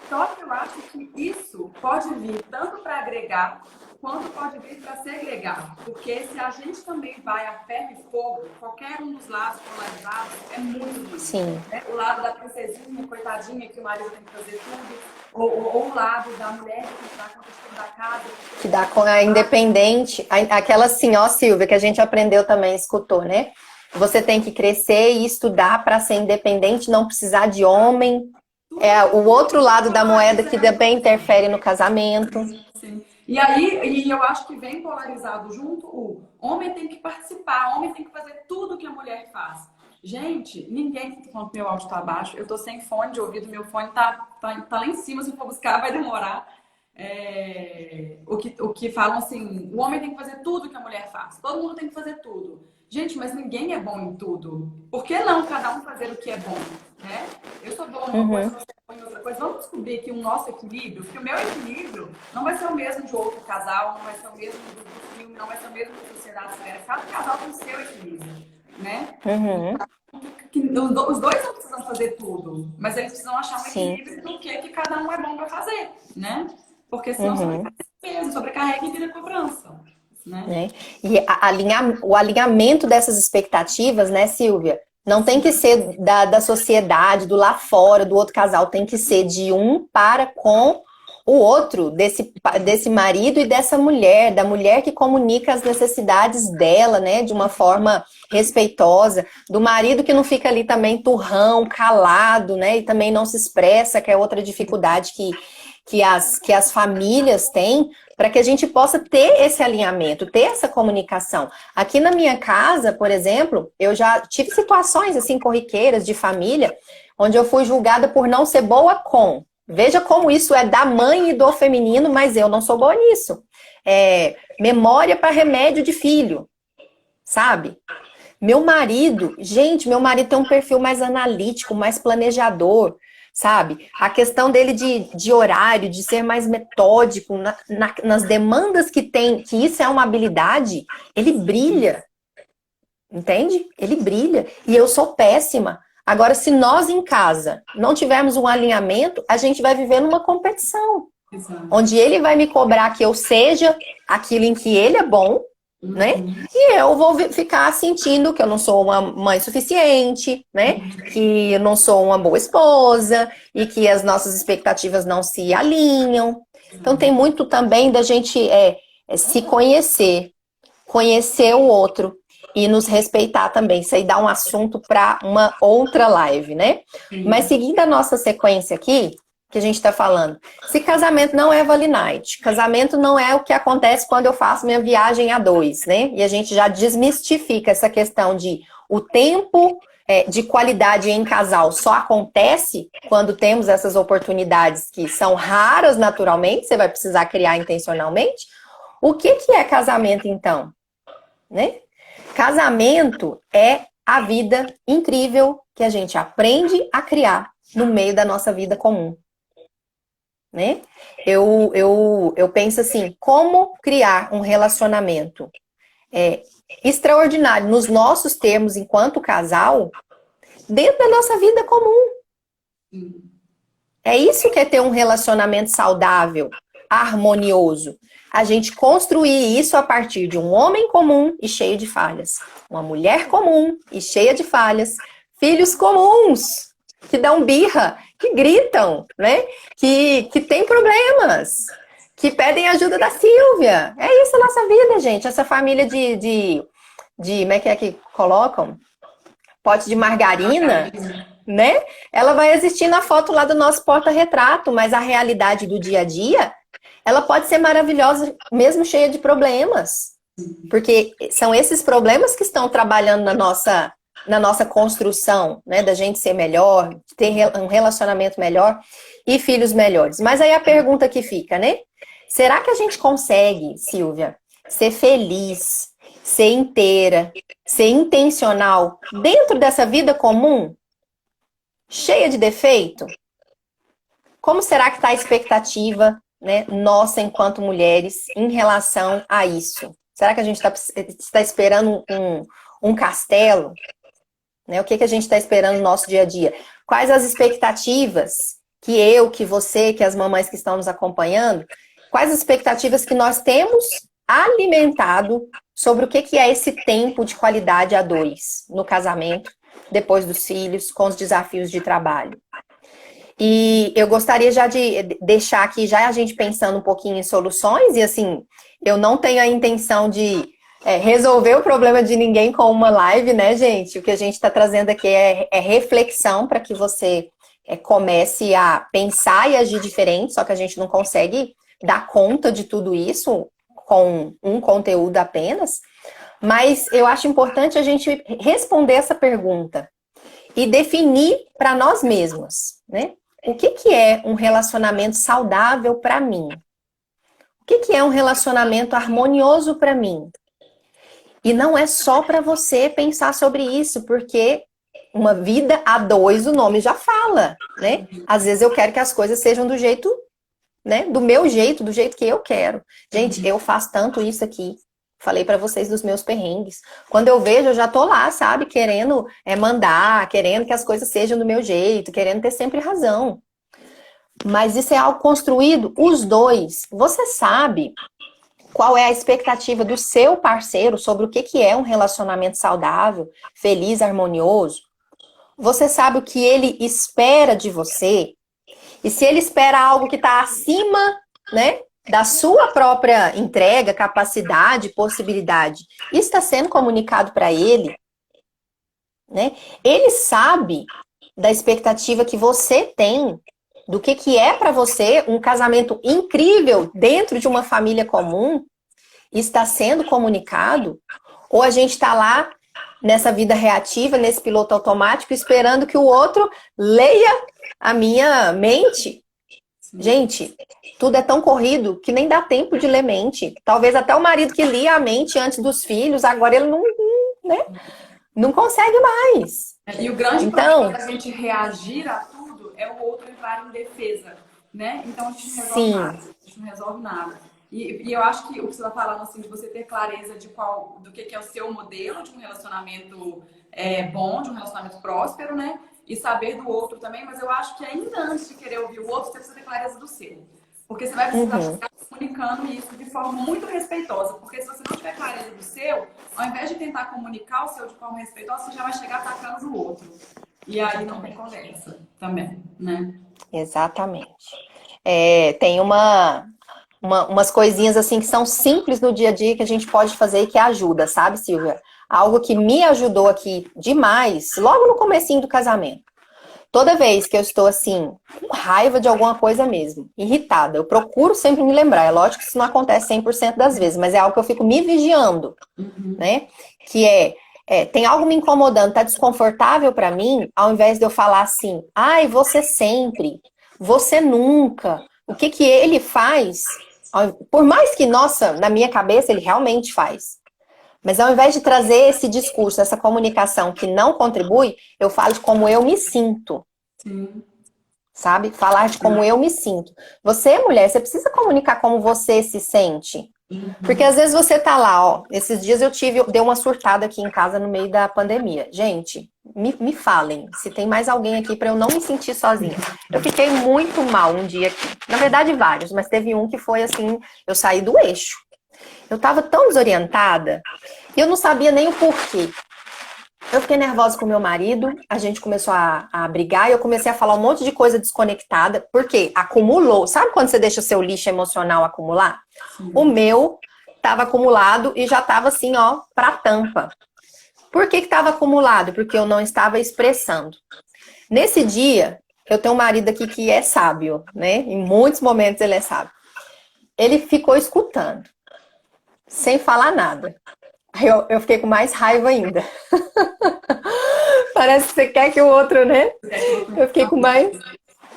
Só que eu acho que isso pode vir tanto para agregar, quanto pode vir para segregar. Porque se a gente também vai a ferro e fogo, qualquer um dos lados polarizados é muito ruim. sim. Né? O lado da princesinha, coitadinha, que o marido tem que fazer tudo, ou o lado da mulher que tem que dar conta de tudo da casa. Que dá com a independente, aquela assim, ó, Silvia, que a gente aprendeu também, escutou, né? Você tem que crescer e estudar para ser independente, não precisar de homem. É o outro lado da moeda que também interfere no casamento. Sim. E aí, eu acho que vem polarizado junto o homem tem que participar, o homem tem que fazer tudo que a mulher faz. Gente, ninguém, quando meu áudio tá baixo, eu tô sem fone de ouvido, meu fone tá lá em cima, se for buscar vai demorar. O que falam assim, o homem tem que fazer tudo que a mulher faz, todo mundo tem que fazer tudo. Gente, mas ninguém é bom em tudo. Por que não cada um fazer o que é bom, né? Eu sou boa numa coisa, Uhum, você é boa em outra coisa. Vamos descobrir aqui o nosso equilíbrio, porque o meu equilíbrio não vai ser o mesmo de outro casal, não vai ser o mesmo do filme, não vai ser o mesmo da sociedade espera. Cada casal tem o seu equilíbrio, né? uhum, Os dois não precisam fazer tudo, mas eles precisam achar um sim. equilíbrio do que cada um é bom para fazer, né? Porque senão Uhum. sobrecarrega mesmo, sobrecarrega e vira cobrança, né? Né? E o alinhamento dessas expectativas, né, Silvia? Não tem que ser da sociedade, do lá fora, do outro casal, tem que ser de um para com o outro, desse marido e dessa mulher, da mulher que comunica as necessidades dela, né, de uma forma respeitosa, do marido que não fica ali também turrão, calado, né, e também não se expressa, que é outra dificuldade que as famílias têm, para que a gente possa ter esse alinhamento, ter essa comunicação. Aqui na minha casa, por exemplo, eu já tive situações assim corriqueiras de família, onde eu fui julgada por não ser boa com. Veja como isso é da mãe e do feminino, mas eu não sou boa nisso. Memória para remédio de filho, sabe? Meu marido tem um perfil mais analítico, mais planejador, sabe? A questão dele de horário, de ser mais metódico nas demandas que tem, que isso é uma habilidade, ele brilha, entende? Ele brilha. E eu sou péssima. Agora, se nós em casa não tivermos um alinhamento, a gente vai viver numa competição. Exato. onde ele vai me cobrar que eu seja aquilo em que ele é bom, né? E eu vou ficar sentindo que eu não sou uma mãe suficiente, né? Que eu não sou uma boa esposa e que as nossas expectativas não se alinham. Então tem muito também da gente se conhecer, conhecer o outro e nos respeitar também. Isso aí dá um assunto para uma outra live, né? Mas seguindo a nossa sequência aqui, que a gente está falando, se casamento não é Vale Night, casamento não é o que acontece quando eu faço minha viagem a dois, né? E a gente já desmistifica essa questão de o tempo de qualidade em casal só acontece quando temos essas oportunidades que são raras naturalmente, você vai precisar criar intencionalmente. O que é casamento, então? Né? Casamento é a vida incrível que a gente aprende a criar no meio da nossa vida comum. Né? Eu penso assim, como criar um relacionamento extraordinário nos nossos termos enquanto casal dentro da nossa vida comum. É isso que é ter um relacionamento saudável, harmonioso. A gente construir isso a partir de um homem comum e cheio de falhas, uma mulher comum e cheia de falhas, filhos comuns que dão birra, que gritam, né? Que têm problemas, que pedem ajuda da Silvia. É isso a nossa vida, gente. Essa família de como é que colocam? Pote de margarina, né? Ela vai existir na foto lá do nosso porta-retrato, mas a realidade do dia a dia, ela pode ser maravilhosa, mesmo cheia de problemas. Porque são esses problemas que estão trabalhando na nossa construção, né? Da gente ser melhor, de ter um relacionamento melhor e filhos melhores. Mas aí a pergunta que fica, né? Será que a gente consegue, Silvia, ser feliz, ser inteira, ser intencional dentro dessa vida comum, cheia de defeito? Como será que está a expectativa, né, nossa enquanto mulheres em relação a isso? Será que a gente está esperando um castelo? Né? O que a gente está esperando no nosso dia a dia? Quais as expectativas que eu, que você, que as mamães que estão nos acompanhando, quais as expectativas que nós temos alimentado sobre o que é esse tempo de qualidade a dois no casamento, depois dos filhos, com os desafios de trabalho? E eu gostaria já de deixar aqui, já a gente pensando um pouquinho em soluções, e assim, eu não tenho a intenção de resolver o problema de ninguém com uma live, né, gente? O que a gente está trazendo aqui é reflexão para que você comece a pensar e agir diferente, só que a gente não consegue dar conta de tudo isso com um conteúdo apenas. Mas eu acho importante a gente responder essa pergunta e definir para nós mesmos, né? O que é um relacionamento saudável para mim? O que é um relacionamento harmonioso para mim? E não é só para você pensar sobre isso, porque uma vida a dois, o nome já fala, né? Às vezes eu quero que as coisas sejam do jeito, né? Do meu jeito, do jeito que eu quero. Gente, eu faço tanto isso aqui. Falei para vocês dos meus perrengues. Quando eu vejo, eu já tô lá, sabe? Querendo mandar, querendo que as coisas sejam do meu jeito, querendo ter sempre razão. Mas isso é algo construído, os dois. Você sabe qual é a expectativa do seu parceiro sobre o que é um relacionamento saudável, feliz, harmonioso? Você sabe o que ele espera de você? E se ele espera algo que está acima, né, da sua própria entrega, capacidade, possibilidade, isso está sendo comunicado para ele, né? Ele sabe da expectativa que você tem do que é para você um casamento incrível dentro de uma família comum, está sendo comunicado? Ou a gente está lá nessa vida reativa, nesse piloto automático, esperando que o outro leia a minha mente? Gente, tudo é tão corrido que nem dá tempo de ler mente. Talvez até o marido que lia a mente antes dos filhos, agora ele não, né, não consegue mais. E o grande Então, problema da gente reagir a tudo é o outro entrar em defesa, né? Então a gente não resolve sim, nada. A gente não resolve nada. E eu acho que o que você está falando, assim, de você ter clareza de do que é o seu modelo de um relacionamento bom, de um relacionamento próspero, né? E saber do outro também, mas eu acho que ainda antes de querer ouvir o outro, você precisa ter clareza do seu. Porque você vai precisar Uhum. estar comunicando isso de forma muito respeitosa. Porque se você não tiver clareza do seu, ao invés de tentar comunicar o seu de forma respeitosa, você já vai chegar atacando o outro. E aí não tem conversa também, né? Exatamente. Tem umas coisinhas assim que são simples no dia a dia que a gente pode fazer e que ajuda, sabe, Silvia? Algo que me ajudou aqui demais, logo no comecinho do casamento. Toda vez que eu estou assim, com raiva de alguma coisa mesmo, irritada, eu procuro sempre me lembrar. É lógico que isso não acontece 100% das vezes, mas é algo que eu fico me vigiando, né? Que tem algo me incomodando, tá desconfortável pra mim, ao invés de eu falar assim, ai, você sempre, você nunca. O que que ele faz? Por mais que, nossa, na minha cabeça ele realmente faz. Mas ao invés de trazer esse discurso, essa comunicação que não contribui, eu falo de como eu me sinto, Sim. sabe? Falar de como eu me sinto. Você, mulher, você precisa comunicar como você se sente. Porque às vezes você tá lá, ó. Esses dias dei uma surtada aqui em casa no meio da pandemia. Gente, me falem se tem mais alguém aqui pra eu não me sentir sozinha. Eu fiquei muito mal um dia aqui. Na verdade, vários, mas teve um que foi assim, eu saí do eixo. Eu tava tão desorientada, e eu não sabia nem o porquê. Eu fiquei nervosa com meu marido, a gente começou a brigar e eu comecei a falar um monte de coisa desconectada, porque acumulou. Sabe quando você deixa seu lixo emocional acumular? O meu estava acumulado e já estava assim, ó, pra tampa. Por que estava acumulado? Porque eu não estava expressando. Nesse dia, eu tenho um marido aqui que é sábio, né? Em muitos momentos ele é sábio. Ele ficou escutando, sem falar nada. Aí eu fiquei com mais raiva ainda. Parece que você quer que o outro, né? Eu fiquei com mais.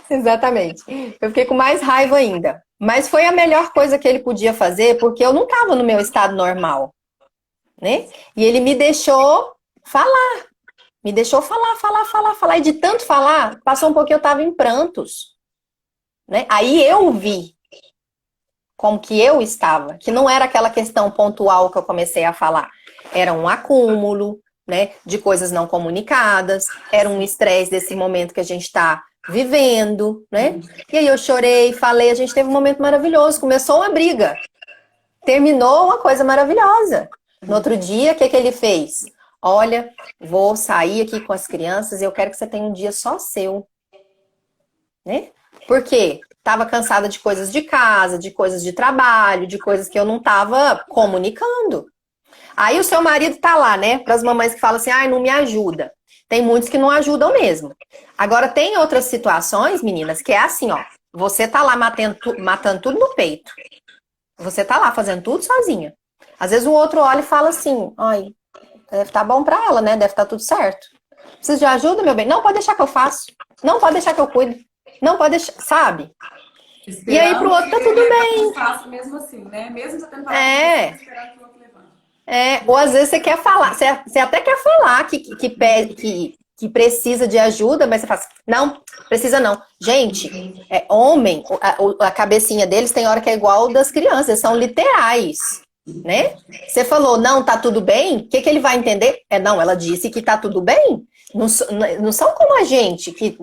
Exatamente. Eu fiquei com mais raiva ainda. Mas foi a melhor coisa que ele podia fazer, porque eu não estava no meu estado normal, né? E ele me deixou falar. Me deixou falar. E de tanto falar, passou um pouquinho, eu estava em prantos, né? Aí eu vi como que eu estava, que não era aquela questão pontual que eu comecei a falar. Era um acúmulo, né, de coisas não comunicadas, era um estresse desse momento que a gente está vivendo, né? E aí eu chorei, falei, a gente teve um momento maravilhoso, começou uma briga, terminou uma coisa maravilhosa. No outro dia, o que que ele fez? Olha, vou sair aqui com as crianças e eu quero que você tenha um dia só seu, né? Por quê? Tava cansada de coisas de casa, de coisas de trabalho, de coisas que eu não tava comunicando. Aí o seu marido tá lá, né? Para as mamães que falam assim, ai, não me ajuda. Tem muitos que não ajudam mesmo. Agora, tem outras situações, meninas, que é assim, ó. Você tá lá matando tudo no peito. Você tá lá fazendo tudo sozinha. Às vezes o outro olha e fala assim, ai, deve estar bom pra ela, né? Deve estar tudo certo. Precisa de ajuda, meu bem? Não, pode deixar que eu faço. Não, pode deixar que eu cuido. Não, pode deixar, sabe? E aí pro Esperando outro que tá tudo bem. eu faça mesmo assim, né? Mesmo você tendo falado com você, É, esperando que o outro levante. ou às vezes você quer falar, você até quer falar que precisa de ajuda, mas você fala assim, não, precisa não. Gente, homem, a cabecinha deles tem hora que é igual das crianças, são literais, né? Você falou, não, tá tudo bem, o que que ele vai entender? Não, ela disse que tá tudo bem. Não, não são como a gente que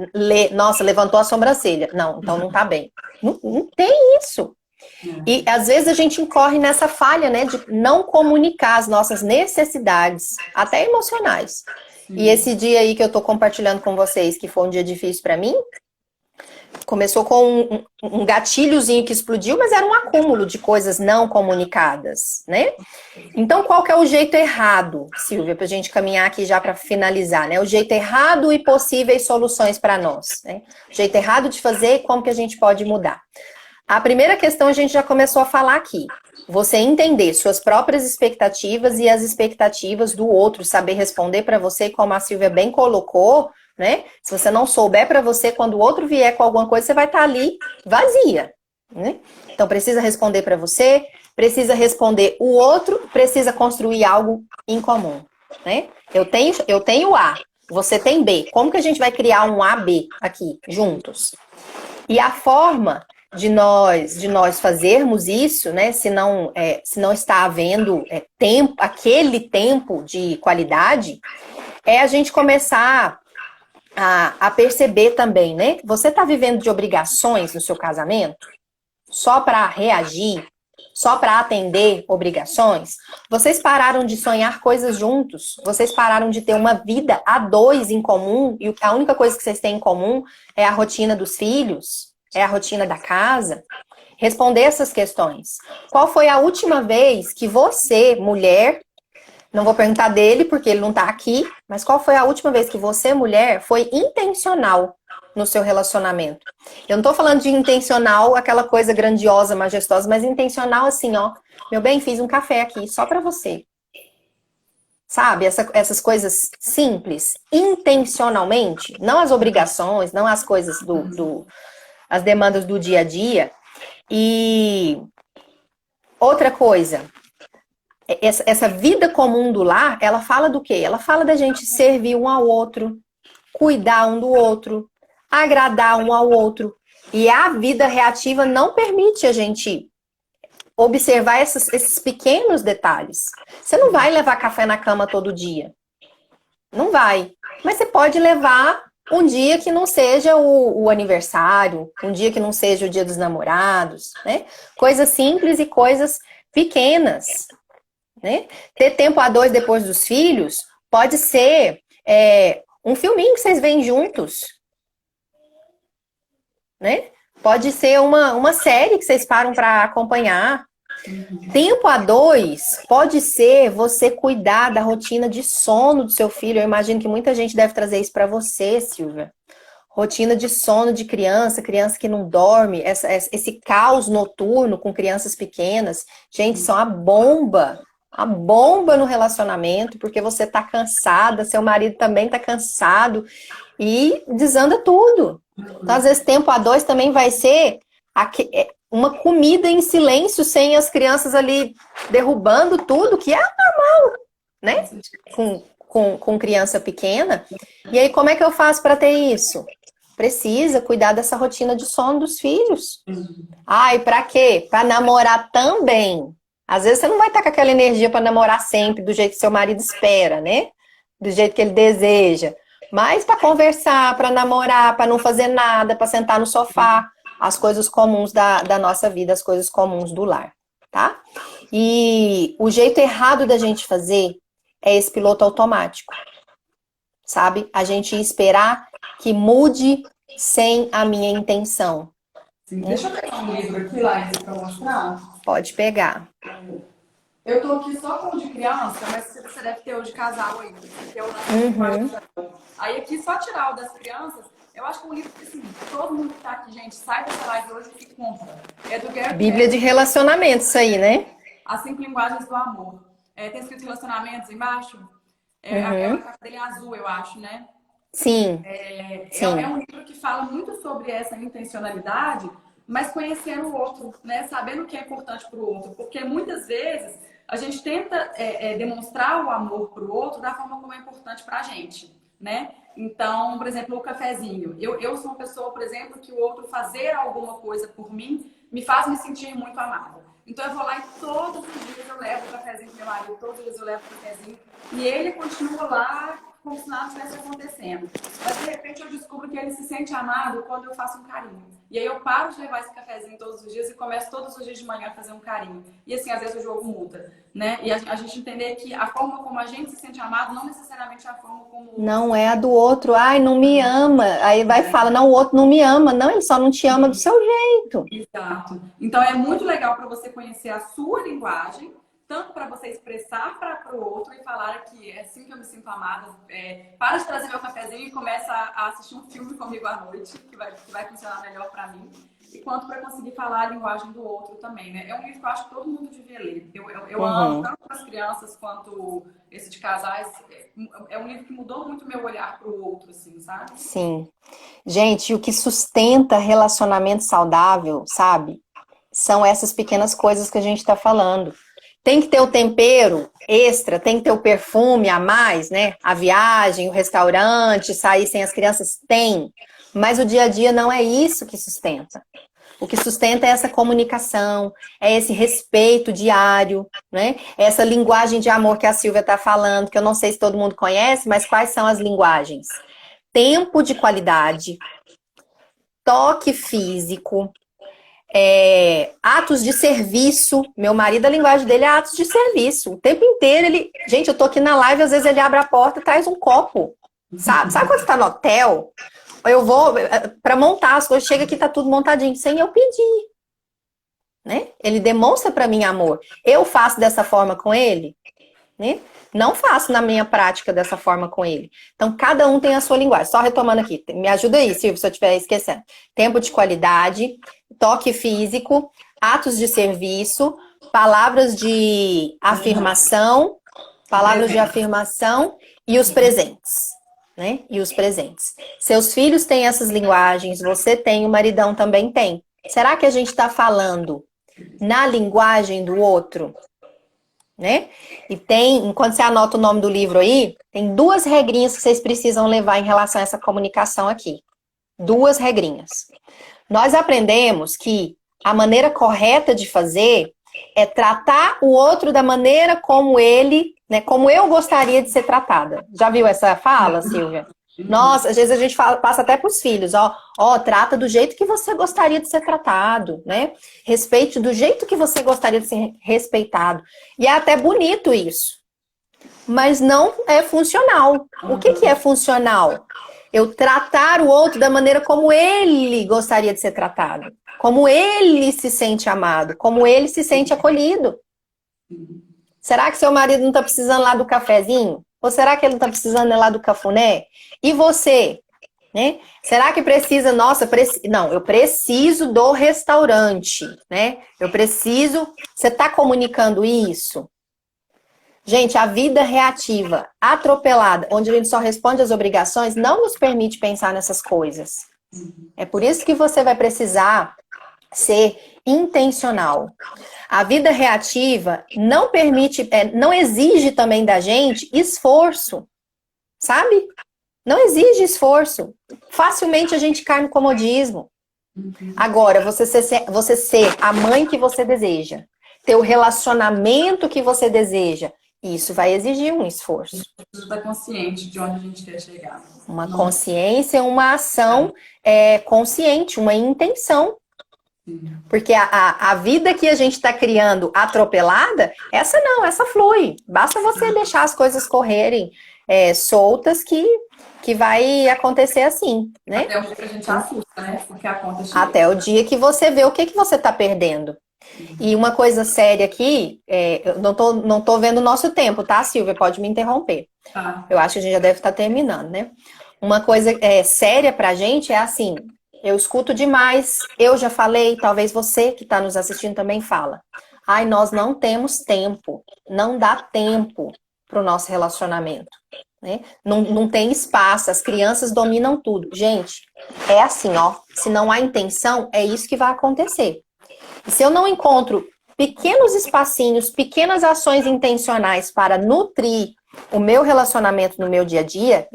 nossa, levantou a sobrancelha. Não, então não tá bem. Não, não tem isso. E às vezes a gente incorre nessa falha, né, de não comunicar as nossas necessidades, até emocionais. E esse dia aí que eu tô compartilhando com vocês, que foi um dia difícil pra mim, começou com um gatilhozinho que explodiu, mas era um acúmulo de coisas não comunicadas, né? Então, qual que é o jeito errado, Silvia, pra gente caminhar aqui já para finalizar, né? O jeito errado e possíveis soluções para nós, né? O jeito errado de fazer e como que a gente pode mudar. A primeira questão a gente já começou a falar aqui. Você entender suas próprias expectativas e as expectativas do outro, saber responder para você, como a Silvia bem colocou, né? Se você não souber para você, quando o outro vier com alguma coisa, você vai estar ali vazia, né? Então precisa responder para você, precisa responder o outro, precisa construir algo em comum, né? Eu tenho A, você tem B. Como que a gente vai criar um AB aqui juntos? E a forma de nós fazermos isso, né? Se não está havendo aquele tempo de qualidade, é a gente começar a perceber também, né? Você está vivendo de obrigações no seu casamento? só para reagir, só para atender obrigações? Vocês pararam de sonhar coisas juntos? Vocês pararam de ter uma vida a dois em comum? E a única coisa que vocês têm em comum é a rotina dos filhos? É a rotina da casa? Responder essas questões. Qual foi a última vez que você, mulher, não vou perguntar dele porque ele não tá aqui, mas qual foi a última vez que você, mulher, foi intencional no seu relacionamento? Eu não tô falando de intencional, aquela coisa grandiosa, majestosa, mas intencional assim, ó. Meu bem, fiz um café aqui só pra você. Sabe? Essas coisas simples, intencionalmente, não as obrigações, não as coisas as demandas do dia a dia. E outra coisa, essa vida comum do lar, ela fala do quê? Ela fala da gente servir um ao outro, cuidar um do outro, agradar um ao outro. E a vida reativa não permite a gente observar esses pequenos detalhes. Você não vai levar café na cama todo dia. Não vai. Mas você pode levar um dia que não seja o aniversário, um dia que não seja o dia dos namorados, né? Coisas simples e coisas pequenas, né? Ter tempo a dois depois dos filhos pode ser um filminho que vocês veem juntos, né? Pode ser uma série que vocês param para acompanhar. Tempo a dois pode ser você cuidar da rotina de sono do seu filho. Eu imagino que muita gente deve trazer isso para você, Silvia. Rotina de sono de criança, criança que não dorme, esse caos noturno com crianças pequenas. Gente, são a bomba no relacionamento, porque você tá cansada, seu marido também tá cansado e desanda tudo. Então, às vezes, tempo a dois também vai ser uma comida em silêncio, sem as crianças ali derrubando tudo, que é normal, né? Com criança pequena. E aí, como é que eu faço para ter isso? Precisa cuidar dessa rotina de sono dos filhos. E para quê? Para namorar também. Às vezes você não vai estar com aquela energia para namorar sempre, do jeito que seu marido espera, né? Do jeito que ele deseja. Mas para conversar, para namorar, para não fazer nada, para sentar no sofá. As coisas comuns da nossa vida, as coisas comuns do lar, tá? E o jeito errado da gente fazer é esse piloto automático, sabe? A gente esperar que mude sem a minha intenção. Sim, deixa eu pegar um livro aqui, Laís, para mostrar. Pode pegar. Eu tô aqui só com o de criança, mas você deve ter o de casal aí. Que é o Aí aqui, só tirar o das crianças, eu acho que é um livro que, assim, todo mundo que tá aqui, gente, sai dessa live hoje e compra. É do Gary Bíblia de relacionamento, isso aí, né? As 5 linguagens do amor. Tem escrito relacionamentos embaixo? A capa dele é azul, eu acho, né? Sim. É um livro que fala muito sobre essa intencionalidade, mas conhecendo o outro, né? Sabendo o que é importante para o outro. Porque muitas vezes a gente tenta demonstrar o amor para o outro da forma como é importante para a gente, né? Então, por exemplo, o cafezinho. Eu sou uma pessoa, por exemplo, que o outro fazer alguma coisa por mim me faz me sentir muito amada. Então eu vou lá e todos os dias eu levo o cafezinho pro meu marido, todos os dias eu levo o cafezinho. E ele continua lá como se nada estivesse acontecendo. Mas de repente eu descubro que ele se sente amado quando eu faço um carinho. E aí eu paro de levar esse cafezinho todos os dias e começo todos os dias de manhã a fazer um carinho. E assim, às vezes o jogo muda, né? E a gente entender que a forma como a gente se sente amado não necessariamente é a forma como... Não é a do outro. Ai, não me ama. Aí vai e fala, não, o outro não me ama. Não, ele só não te ama do seu jeito. Exato. Então é muito legal para você conhecer a sua linguagem, tanto para você expressar para o outro e falar que é assim que eu me sinto amada. Para de trazer meu cafezinho e começa a assistir um filme comigo à noite, que vai funcionar melhor para mim. E quanto para conseguir falar a linguagem do outro também, né? É um livro que eu acho que todo mundo devia ler. Eu amo tanto para as crianças quanto esse de casais. É um livro que mudou muito o meu olhar para o outro, assim, sabe? Sim. Gente, o que sustenta relacionamento saudável, sabe? São essas pequenas coisas que a gente está falando. Tem que ter o tempero extra, tem que ter o perfume a mais, né? A viagem, o restaurante, sair sem as crianças, tem. Mas o dia a dia não é isso que sustenta. O que sustenta é essa comunicação, é esse respeito diário, né? Essa linguagem de amor que a Silvia está falando, que eu não sei se todo mundo conhece, mas quais são as linguagens? Tempo de qualidade, toque físico, Atos de serviço. Meu marido, a linguagem dele é atos de serviço. O tempo inteiro ele... Gente, eu tô aqui na live, às vezes ele abre a porta e traz um copo. Sabe quando você tá no hotel? Eu vou para montar as coisas, chega aqui, tá tudo montadinho, sem eu pedir. Né? Ele demonstra para mim amor. Eu faço dessa forma com ele? Né? Não faço na minha prática dessa forma com ele. Então, cada um tem a sua linguagem. Só retomando aqui, me ajuda aí, Silvio, se eu estiver esquecendo. Tempo de qualidade, toque físico, atos de serviço, palavras de afirmação e os presentes. Né? E os presentes. Seus filhos têm essas linguagens, você tem, o maridão também tem. Será que a gente está falando na linguagem do outro? Né? E tem, enquanto você anota o nome do livro aí, tem 2 regrinhas que vocês precisam levar em relação a essa comunicação aqui. 2 regrinhas. Nós aprendemos que a maneira correta de fazer é tratar o outro da maneira como ele, né, como eu gostaria de ser tratada. Já viu essa fala, Silvia? Nossa, às vezes a gente passa até para os filhos, trata do jeito que você gostaria de ser tratado, né? Respeite do jeito que você gostaria de ser respeitado. E é até bonito isso, mas não é funcional. O que é funcional? Eu tratar o outro da maneira como ele gostaria de ser tratado, como ele se sente amado, como ele se sente acolhido. Será que seu marido não está precisando lá do cafezinho? Ou será que ele não está precisando lá do cafuné? E você? Né? Será que precisa? Nossa, não, eu preciso do restaurante, né? Eu preciso... Você está comunicando isso? Gente, a vida reativa, atropelada, onde a gente só responde às obrigações, não nos permite pensar nessas coisas. É por isso que você vai precisar ser intencional. A vida reativa não permite, não exige também da gente esforço, sabe? Não exige esforço. Facilmente a gente cai no comodismo. Agora, você ser a mãe que você deseja, ter o relacionamento que você deseja, isso vai exigir um esforço. Você está consciente de onde a gente quer chegar. Uma consciência, uma ação consciente, uma intenção. Porque a vida que a gente está criando atropelada, essa não, essa flui. Basta você deixar as coisas correrem soltas que vai acontecer assim, né? Até o dia que a gente assusta, né? Porque a conta chega. Até o dia que você vê o que você está perdendo. E uma coisa séria aqui, eu não tô vendo o nosso tempo, tá, Silvia? Pode me interromper. Eu acho que a gente já deve estar terminando, né? Uma coisa séria pra gente é assim... Eu escuto demais, eu já falei, talvez você que está nos assistindo também fala. Ai, nós não temos tempo, não dá tempo para o nosso relacionamento. Né? Não tem espaço, as crianças dominam tudo. Gente, é assim, se não há intenção, é isso que vai acontecer. E se eu não encontro pequenos espacinhos, pequenas ações intencionais para nutrir o meu relacionamento no meu dia a dia,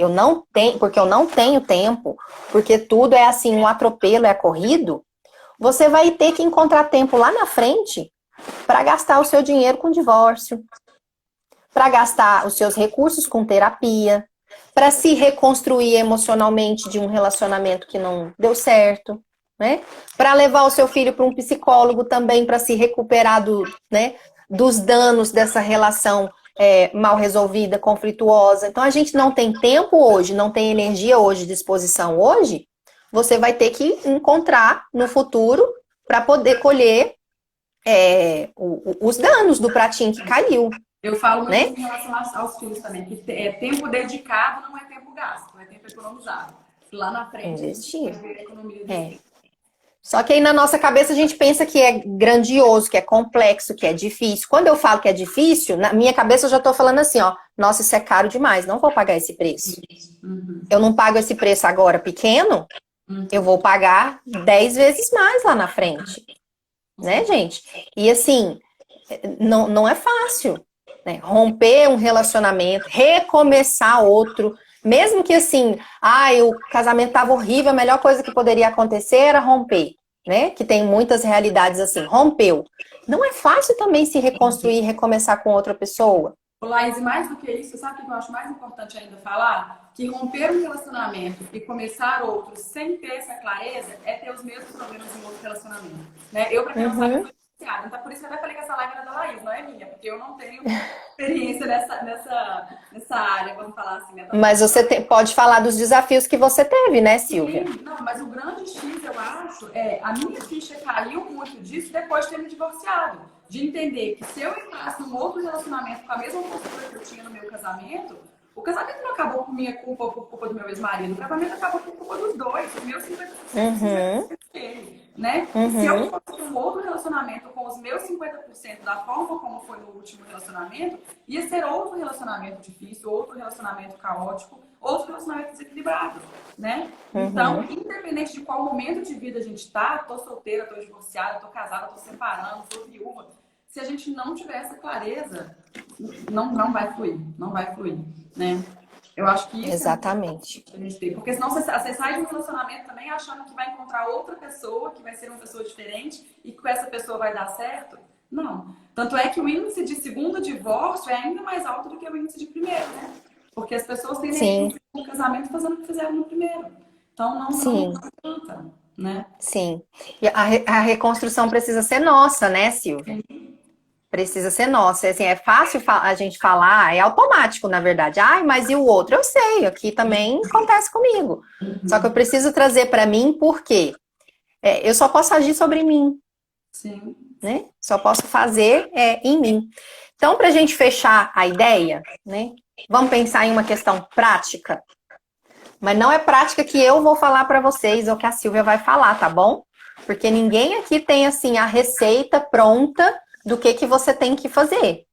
porque eu não tenho tempo, porque tudo é assim, um atropelo, é corrido, você vai ter que encontrar tempo lá na frente para gastar o seu dinheiro com divórcio, para gastar os seus recursos com terapia, para se reconstruir emocionalmente de um relacionamento que não deu certo, né? Para levar o seu filho para um psicólogo também, para se recuperar dos danos dessa relação mal resolvida, conflituosa. Então, a gente não tem tempo hoje, não tem energia hoje, disposição hoje, você vai ter que encontrar no futuro para poder colher os danos do pratinho que caiu. Eu falo muito em relação aos filhos também, que tempo dedicado não é tempo gasto, é tempo economizado. Lá na frente, investir. A economia Só que aí na nossa cabeça a gente pensa que é grandioso, que é complexo, que é difícil. Quando eu falo que é difícil, na minha cabeça eu já tô falando assim, nossa, isso é caro demais, não vou pagar esse preço. Eu não pago esse preço agora pequeno, eu vou pagar 10 vezes mais lá na frente. Né, gente? E assim, não é fácil. Né? Romper um relacionamento, recomeçar outro, mesmo que assim, o casamento estava horrível, a melhor coisa que poderia acontecer era romper, né? Que tem muitas realidades assim, rompeu. Não é fácil também se reconstruir e recomeçar com outra pessoa. Laís, e mais do que isso, sabe o que eu acho mais importante ainda falar? que romper um relacionamento e começar outro sem ter essa clareza é ter os mesmos problemas em outro relacionamento. Né? Eu, pra quem não sabe, eu sou divorciada. Então, por isso que eu até falei que essa live era da Laís, não é minha, porque eu não tenho experiência nessa área, vamos falar assim. Né? Mas você pode falar dos desafios que você teve, né, Silvia? Sim, não, mas o grande X, eu acho, a minha ficha caiu muito disso depois de ter me divorciado. De entender que se eu entrasse num outro relacionamento com a mesma postura que eu tinha no meu casamento, o casamento não acabou por minha culpa ou por culpa do meu ex-marido. O casamento acabou por culpa dos dois. Os meus 50% dele, né? Se eu fosse para um outro relacionamento com os meus 50% da forma como foi no último relacionamento, ia ser outro relacionamento difícil, outro relacionamento caótico, outro relacionamento desequilibrado, né? Então, independente de qual momento de vida a gente tá, tô solteira, tô divorciada, tô casada, tô separando, tô viúva, se a gente não tiver essa clareza, não vai fluir, né? Eu acho que isso Exatamente. é a gente tem. Porque senão você sai de um relacionamento também achando que vai encontrar outra pessoa, que vai ser uma pessoa diferente e que com essa pessoa vai dar certo. Não. Tanto é que o índice de segundo divórcio é ainda mais alto do que o índice de primeiro, né? Porque as pessoas têm um casamento fazendo o que fizeram no primeiro. Então não adianta, né? Sim. E a reconstrução precisa ser nossa, né, Silvia? Precisa ser nossa. Assim, é fácil a gente falar, é automático, na verdade. Ai, mas e o outro? Eu sei, aqui também acontece comigo. Só que eu preciso trazer para mim, por quê? Eu só posso agir sobre mim. Sim. Né? Só posso fazer em mim. Então, para a gente fechar a ideia, né? Vamos pensar em uma questão prática. Mas não é prática que eu vou falar para vocês ou que a Silvia vai falar, tá bom? Porque ninguém aqui tem, assim, a receita pronta do que você tem que fazer.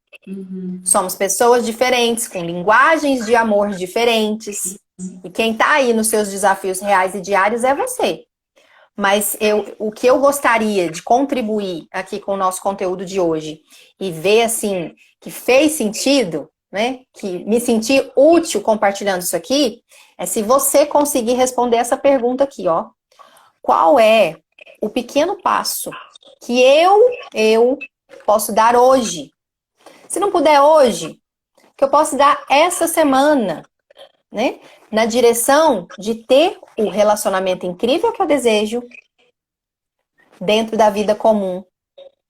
Somos pessoas diferentes, com linguagens de amor diferentes. E quem tá aí nos seus desafios reais e diários é você. Mas o que eu gostaria de contribuir aqui com o nosso conteúdo de hoje e ver, assim, que fez sentido, né? Que me senti útil compartilhando isso aqui, é se você conseguir responder essa pergunta aqui, ó. Qual é o pequeno passo que eu posso dar hoje? Se não puder hoje, que eu posso dar essa semana, né? Na direção de ter o relacionamento incrível que eu desejo dentro da vida comum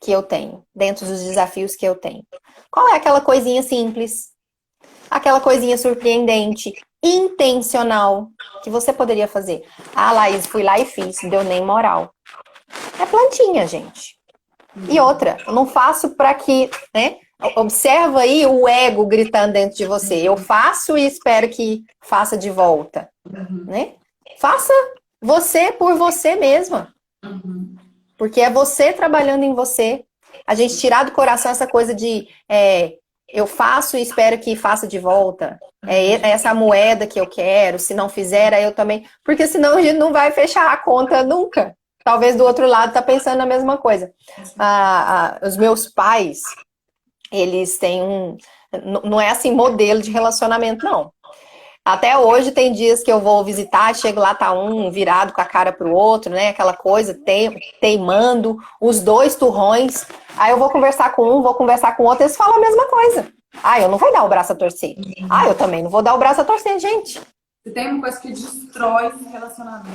que eu tenho, dentro dos desafios que eu tenho. Qual é aquela coisinha simples, aquela coisinha surpreendente, intencional, que você poderia fazer? Ah, Laís, fui lá e fiz, não deu nem moral. É plantinha, gente. E outra, eu não faço para que, né? Observa aí o ego gritando dentro de você. Eu faço e espero que faça de volta, né? Faça você por você mesma. Porque é você trabalhando em você. A gente tirar do coração essa coisa de eu faço e espero que faça de volta. É essa moeda que eu quero. Se não fizer, aí eu também. Porque senão a gente não vai fechar a conta nunca. Talvez do outro lado tá pensando a mesma coisa. Os meus pais, eles têm não é assim modelo de relacionamento, não. Até hoje tem dias que eu vou visitar, chego lá, tá um virado com a cara pro outro, né? Aquela coisa, teimando, os dois turrões. Aí eu vou conversar com um, vou conversar com o outro, eles falam a mesma coisa. Ah, eu não vou dar o braço a torcer. Ah, eu também não vou dar o braço a torcer, gente. Se tem uma coisa que destrói relacionamento,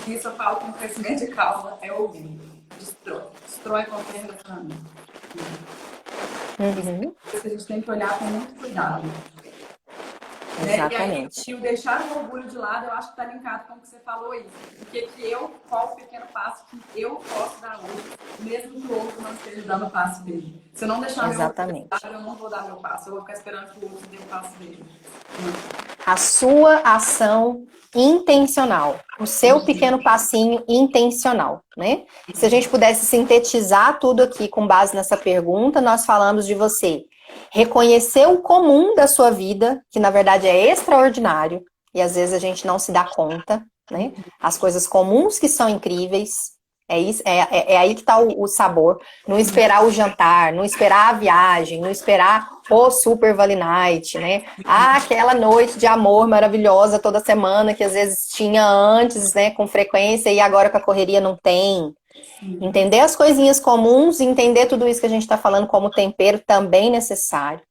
isso eu falo com crescimento de calma, é ouvir. Destrói qualquer relacionamento. Isso a gente tem que olhar com muito cuidado. Exatamente. E o deixar o orgulho de lado, eu acho que está linkado com o que você falou aí. Qual o pequeno passo que eu posso dar hoje, mesmo que o outro não esteja dando o passo dele. Se eu não deixar meu orgulho de lado, eu não vou dar meu passo. Eu vou ficar esperando que o outro dê o passo dele. A sua ação intencional. O seu pequeno passinho intencional, né? Se a gente pudesse sintetizar tudo aqui com base nessa pergunta, nós falamos de você reconhecer o comum da sua vida, que na verdade é extraordinário, e às vezes a gente não se dá conta, né? As coisas comuns que são incríveis, é aí que está o sabor. Não esperar o jantar, não esperar a viagem, não esperar o Super Vale Night, né? Aquela noite de amor maravilhosa toda semana, que às vezes tinha antes, né, com frequência, e agora com a correria não tem. Entender as coisinhas comuns, entender tudo isso que a gente está falando como tempero também necessário.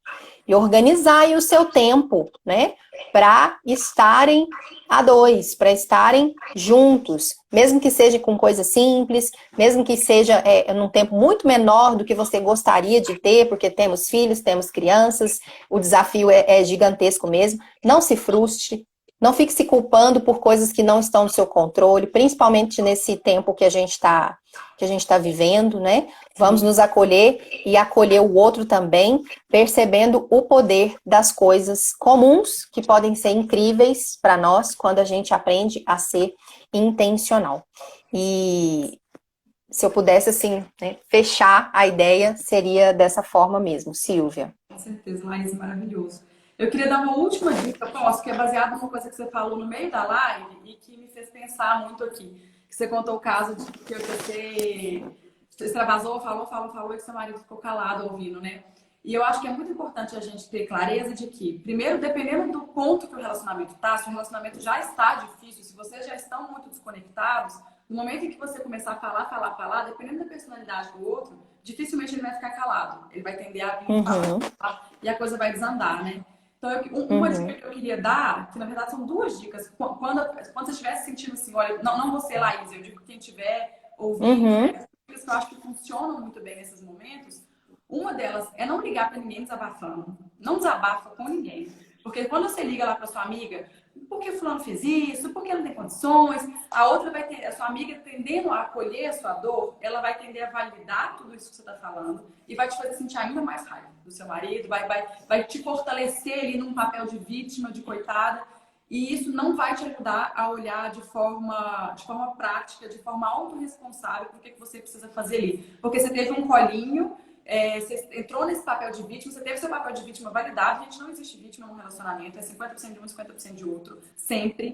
e organizar aí o seu tempo, né? Para estarem a dois, para estarem juntos, mesmo que seja com coisas simples, mesmo que seja num tempo muito menor do que você gostaria de ter, porque temos filhos, temos crianças, o desafio é gigantesco mesmo. Não se frustre, não fique se culpando por coisas que não estão no seu controle, principalmente nesse tempo que a gente está vivendo, né? Vamos nos acolher e acolher o outro também, percebendo o poder das coisas comuns, que podem ser incríveis para nós, quando a gente aprende a ser intencional. E se eu pudesse, assim, né, fechar a ideia, seria dessa forma mesmo. Silvia. Com certeza, Laís, maravilhoso. Eu queria dar uma última dica, posso, que é baseada numa coisa que você falou no meio da live e que me fez pensar muito aqui. Que você contou o caso de que você extravasou, falou e seu marido ficou calado ouvindo, né? E eu acho que é muito importante a gente ter clareza de que, primeiro, dependendo do ponto que o relacionamento está, se o relacionamento já está difícil, se vocês já estão muito desconectados, no momento em que você começar a falar, dependendo da personalidade do outro, dificilmente ele vai ficar calado. Ele vai tender a vir falar e a coisa vai desandar, né? Então, uma dica que eu queria dar, que na verdade são duas dicas, quando você estiver se sentindo assim, olha, não você, Laís, eu digo quem estiver ouvindo, né, que eu acho que funcionam muito bem nesses momentos. Uma delas é não ligar para ninguém desabafando. Não desabafa com ninguém. Porque quando você liga lá para sua amiga, por que fulano fez isso? Por que não tem condições? A outra vai ter, a sua amiga tendendo a acolher a sua dor, ela vai tender a validar tudo isso que você está falando e vai te fazer sentir ainda mais raiva do seu marido, vai te fortalecer ali num papel de vítima, de coitada. E isso não vai te ajudar a olhar de forma prática, de forma autorresponsável por que você precisa fazer ali. Porque você teve um colinho, você entrou nesse papel de vítima, você teve seu papel de vítima validado. Gente, não existe vítima num relacionamento, é 50% de um e 50% de outro, sempre.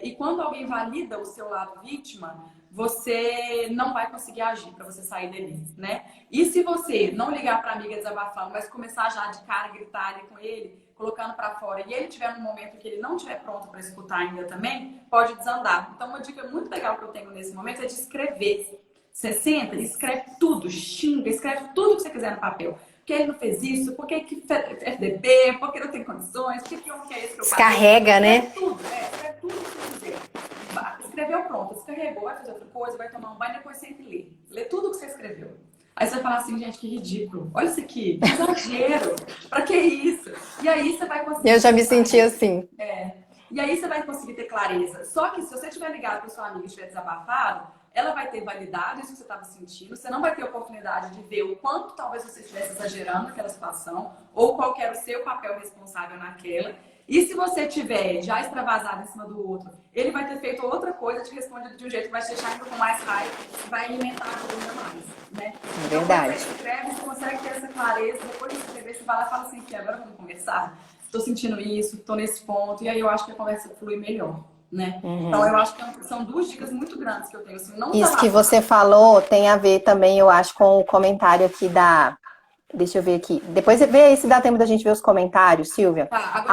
E quando alguém valida o seu lado vítima, você não vai conseguir agir para você sair dele, né? E se você não ligar para a amiga desabafando, mas começar já de cara a gritar ali com ele, colocando para fora, e ele tiver num momento que ele não estiver pronto para escutar ainda também, pode desandar. Então, uma dica muito legal que eu tenho nesse momento é de escrever. Você senta e escreve tudo, xinga, escreve tudo que você quiser no papel. Por que ele não fez isso? Por que FDP? Por que não tem condições? Por que é esse que eu faço? Descarrega, né? Escreve tudo que você quiser. Escreveu, pronto. Descarregou, vai fazer outra coisa, vai tomar um banho, depois sempre lê. Lê tudo que você escreveu. Aí você vai falar assim, gente, que ridículo. Olha isso aqui, que exagero. Pra que isso? E aí você vai conseguir... Eu já me senti assim. E aí você vai conseguir ter clareza. Só que se você tiver ligado para sua amiga e estiver desabafado, ela vai ter validado isso que você estava sentindo. Você não vai ter oportunidade de ver o quanto talvez você estivesse exagerando naquela situação ou qual era o seu papel responsável naquela. E se você tiver já extravasado em cima do outro, ele vai ter feito outra coisa, te respondido de um jeito que vai te deixar ainda com mais raiva e vai alimentar a coisa ainda mais, né? Verdade. Então, quando você escreve, você consegue ter essa clareza. Depois de escrever, você vai lá e fala assim, que agora vamos conversar. Estou sentindo isso, estou nesse ponto. E aí eu acho que a conversa flui melhor. Né? Então eu acho que são duas dicas muito grandes que eu tenho. Assim, não isso que você falou tem a ver também, eu acho, com o comentário aqui da... Deixa eu ver aqui. Depois vê aí se dá tempo da gente ver os comentários, Silvia. Tá,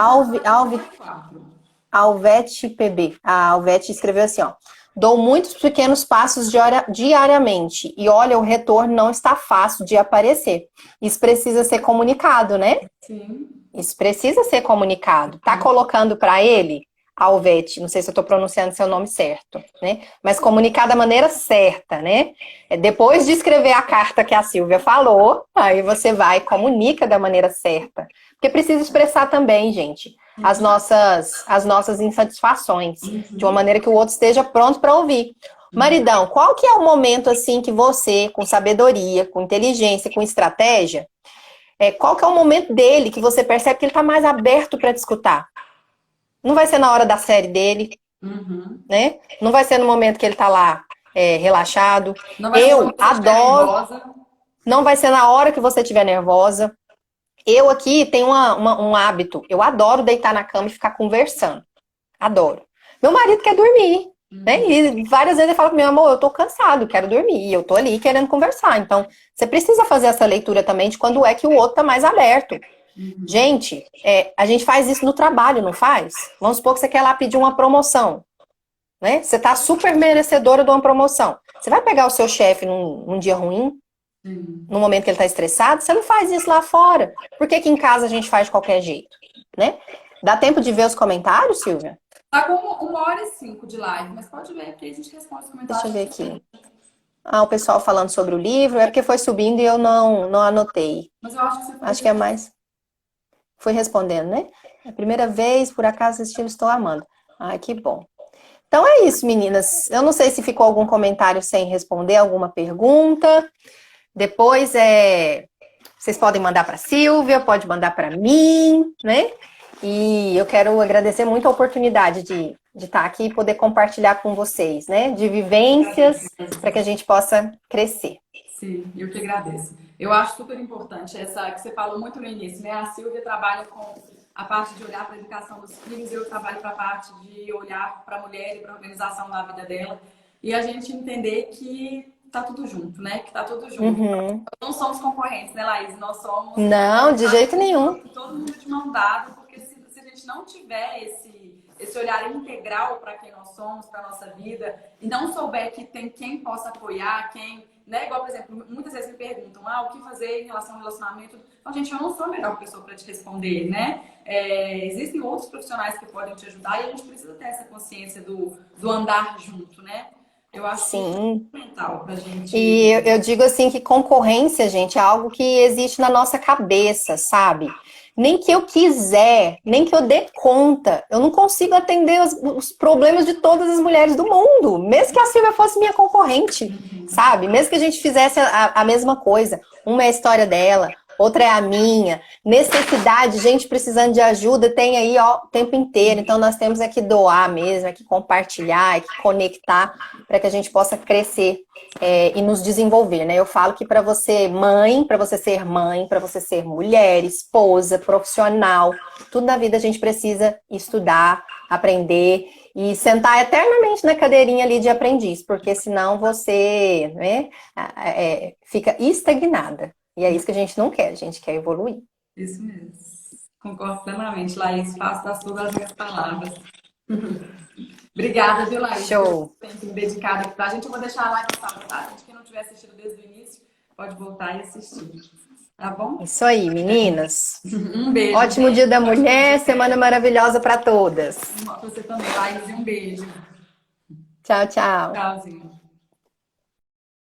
Alvete PB. A Alvete escreveu assim, ó. Dou muitos pequenos passos diariamente e olha, o retorno não está fácil de aparecer. Isso precisa ser comunicado, né? Sim. Isso precisa ser comunicado. Tá colocando para ele? Alvete, não sei se eu estou pronunciando seu nome certo, né? Mas comunicar da maneira certa, né? Depois de escrever a carta que a Silvia falou, aí você vai e comunica da maneira certa. Porque precisa expressar também, gente, as nossas insatisfações, de uma maneira que o outro esteja pronto para ouvir. Maridão, qual que é o momento, assim, que você, com sabedoria, com inteligência, com estratégia, qual que é o momento dele que você percebe que ele está mais aberto para te escutar? Não vai ser na hora da série dele, né? Não vai ser no momento que ele tá lá relaxado. Eu adoro. Não vai ser na hora que você estiver nervosa. Eu aqui tenho um hábito. Eu adoro deitar na cama e ficar conversando. Adoro. Meu marido quer dormir, né? E várias vezes ele fala comigo, amor, eu tô cansado, quero dormir. E eu tô ali querendo conversar. Então, você precisa fazer essa leitura também de quando é que o outro tá mais aberto. Gente, a gente faz isso no trabalho, não faz? Vamos supor que você quer lá pedir uma promoção, né? Você tá super merecedora de uma promoção. Você vai pegar o seu chefe num dia ruim? Sim. no momento que ele está estressado, você não faz isso lá fora. Por que que em casa a gente faz de qualquer jeito, né? Dá tempo de ver os comentários, Silvia? Tá com 1h05 de live, mas pode ver que a gente responde os Deixa eu comentários. ver aqui. Ah, o pessoal falando sobre o livro, é porque foi subindo e eu não anotei. Mas eu acho que você foi. Acho que é mais. Fui respondendo, né? É a primeira vez, por acaso assistindo, estou amando. Ai, que bom. Então é isso, meninas. Eu não sei se ficou algum comentário sem responder, alguma pergunta. Depois vocês podem mandar para a Silvia, pode mandar para mim, né? E eu quero agradecer muito a oportunidade de estar aqui e poder compartilhar com vocês, né? De vivências para que a gente possa crescer. Sim, eu que agradeço. Eu acho super importante essa que você falou muito no início, né? A Silvia trabalha com a parte de olhar para a educação dos filhos, eu trabalho para a parte de olhar para a mulher e para a organização da vida dela. E a gente entender que tá tudo junto, né? Que tá tudo junto. Uhum. Não somos concorrentes, né, Laís? Nós somos Não, de jeito nenhum. todo mundo de mão dada, porque se a gente não tiver esse olhar integral para quem nós somos, para nossa vida, e não souber que tem quem possa apoiar, quem, né? Igual, por exemplo, muitas vezes me perguntam, o que fazer em relação ao relacionamento? Então, gente, eu não sou a melhor pessoa para te responder, né? Existem outros profissionais que podem te ajudar e a gente precisa ter essa consciência do andar junto, né? Eu acho que isso Sim. é fundamental pra gente. E eu digo assim que concorrência, gente, é algo que existe na nossa cabeça, sabe? Nem que eu quiser, nem que eu dê conta, eu não consigo atender os problemas de todas as mulheres do mundo, mesmo que a Silvia fosse minha concorrente, sabe? Mesmo que a gente fizesse a mesma coisa. Uma é a história dela, outra é a minha. Necessidade, gente precisando de ajuda, tem aí, ó, o tempo inteiro. Então nós temos é que doar mesmo, é que compartilhar, é que conectar para que a gente possa crescer e nos desenvolver, né? Eu falo que para você ser mãe, para você ser mulher, esposa, profissional, tudo na vida a gente precisa estudar, aprender e sentar eternamente na cadeirinha ali de aprendiz, porque senão você, né, fica estagnada. E é isso que a gente não quer, a gente quer evoluir. Isso mesmo. Concordo plenamente, Laís. Faço das suas as minhas palavras. Obrigada, viu, Laís? Show! Por ter dedicado aqui pra gente. Eu vou deixar a live salva, tá? Gente, quem não tiver assistido desde o início, pode voltar e assistir. Tá bom? Isso aí, meninas. Um beijo. Ótimo Dia da Mulher, semana maravilhosa para todas. Pra você também, Laís, e um beijo. Tchau, tchau. Tchauzinho.